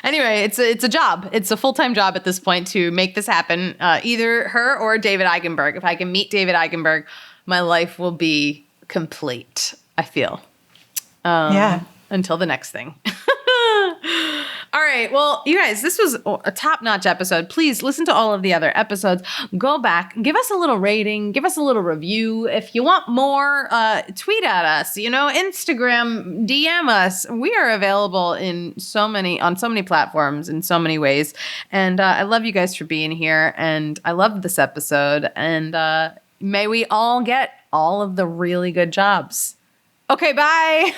Anyway, it's a job. It's a full-time job at this point to make this happen. Either her or David Eigenberg. If I can meet David Eigenberg, my life will be complete, I feel. Until the next thing. All right. Well, you guys, this was a top-notch episode. Please listen to all of the other episodes. Go back, give us a little rating, give us a little review. If you want more, tweet at us, Instagram, DM us. We are available on so many platforms in so many ways. And I love you guys for being here. And I love this episode. And may we all get all of the really good jobs. Okay, bye.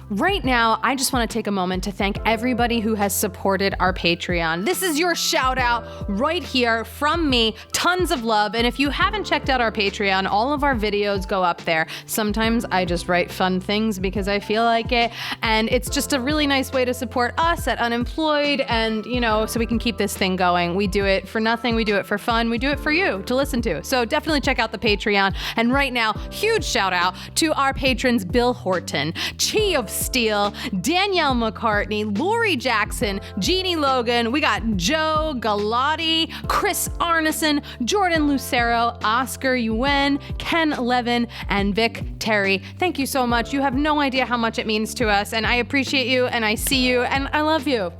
Right now, I just want to take a moment to thank everybody who has supported our Patreon. This is your shout out right here from me. Tons of love. And if you haven't checked out our Patreon, all of our videos go up there. Sometimes I just write fun things because I feel like it. And it's just a really nice way to support us at Unemployed and, so we can keep this thing going. We do it for nothing. We do it for fun. We do it for you to listen to. So definitely check out the Patreon. And right now, huge shout out to our patrons, Bill Horton, Chi of Steele, Danielle McCartney, Lori Jackson, Jeannie Logan. We got Joe Galati, Chris Arneson, Jordan Lucero, Oscar Yuen, Ken Levin, and Vic Terry. Thank you so much. You have no idea how much it means to us, and I appreciate you, and I see you, and I love you.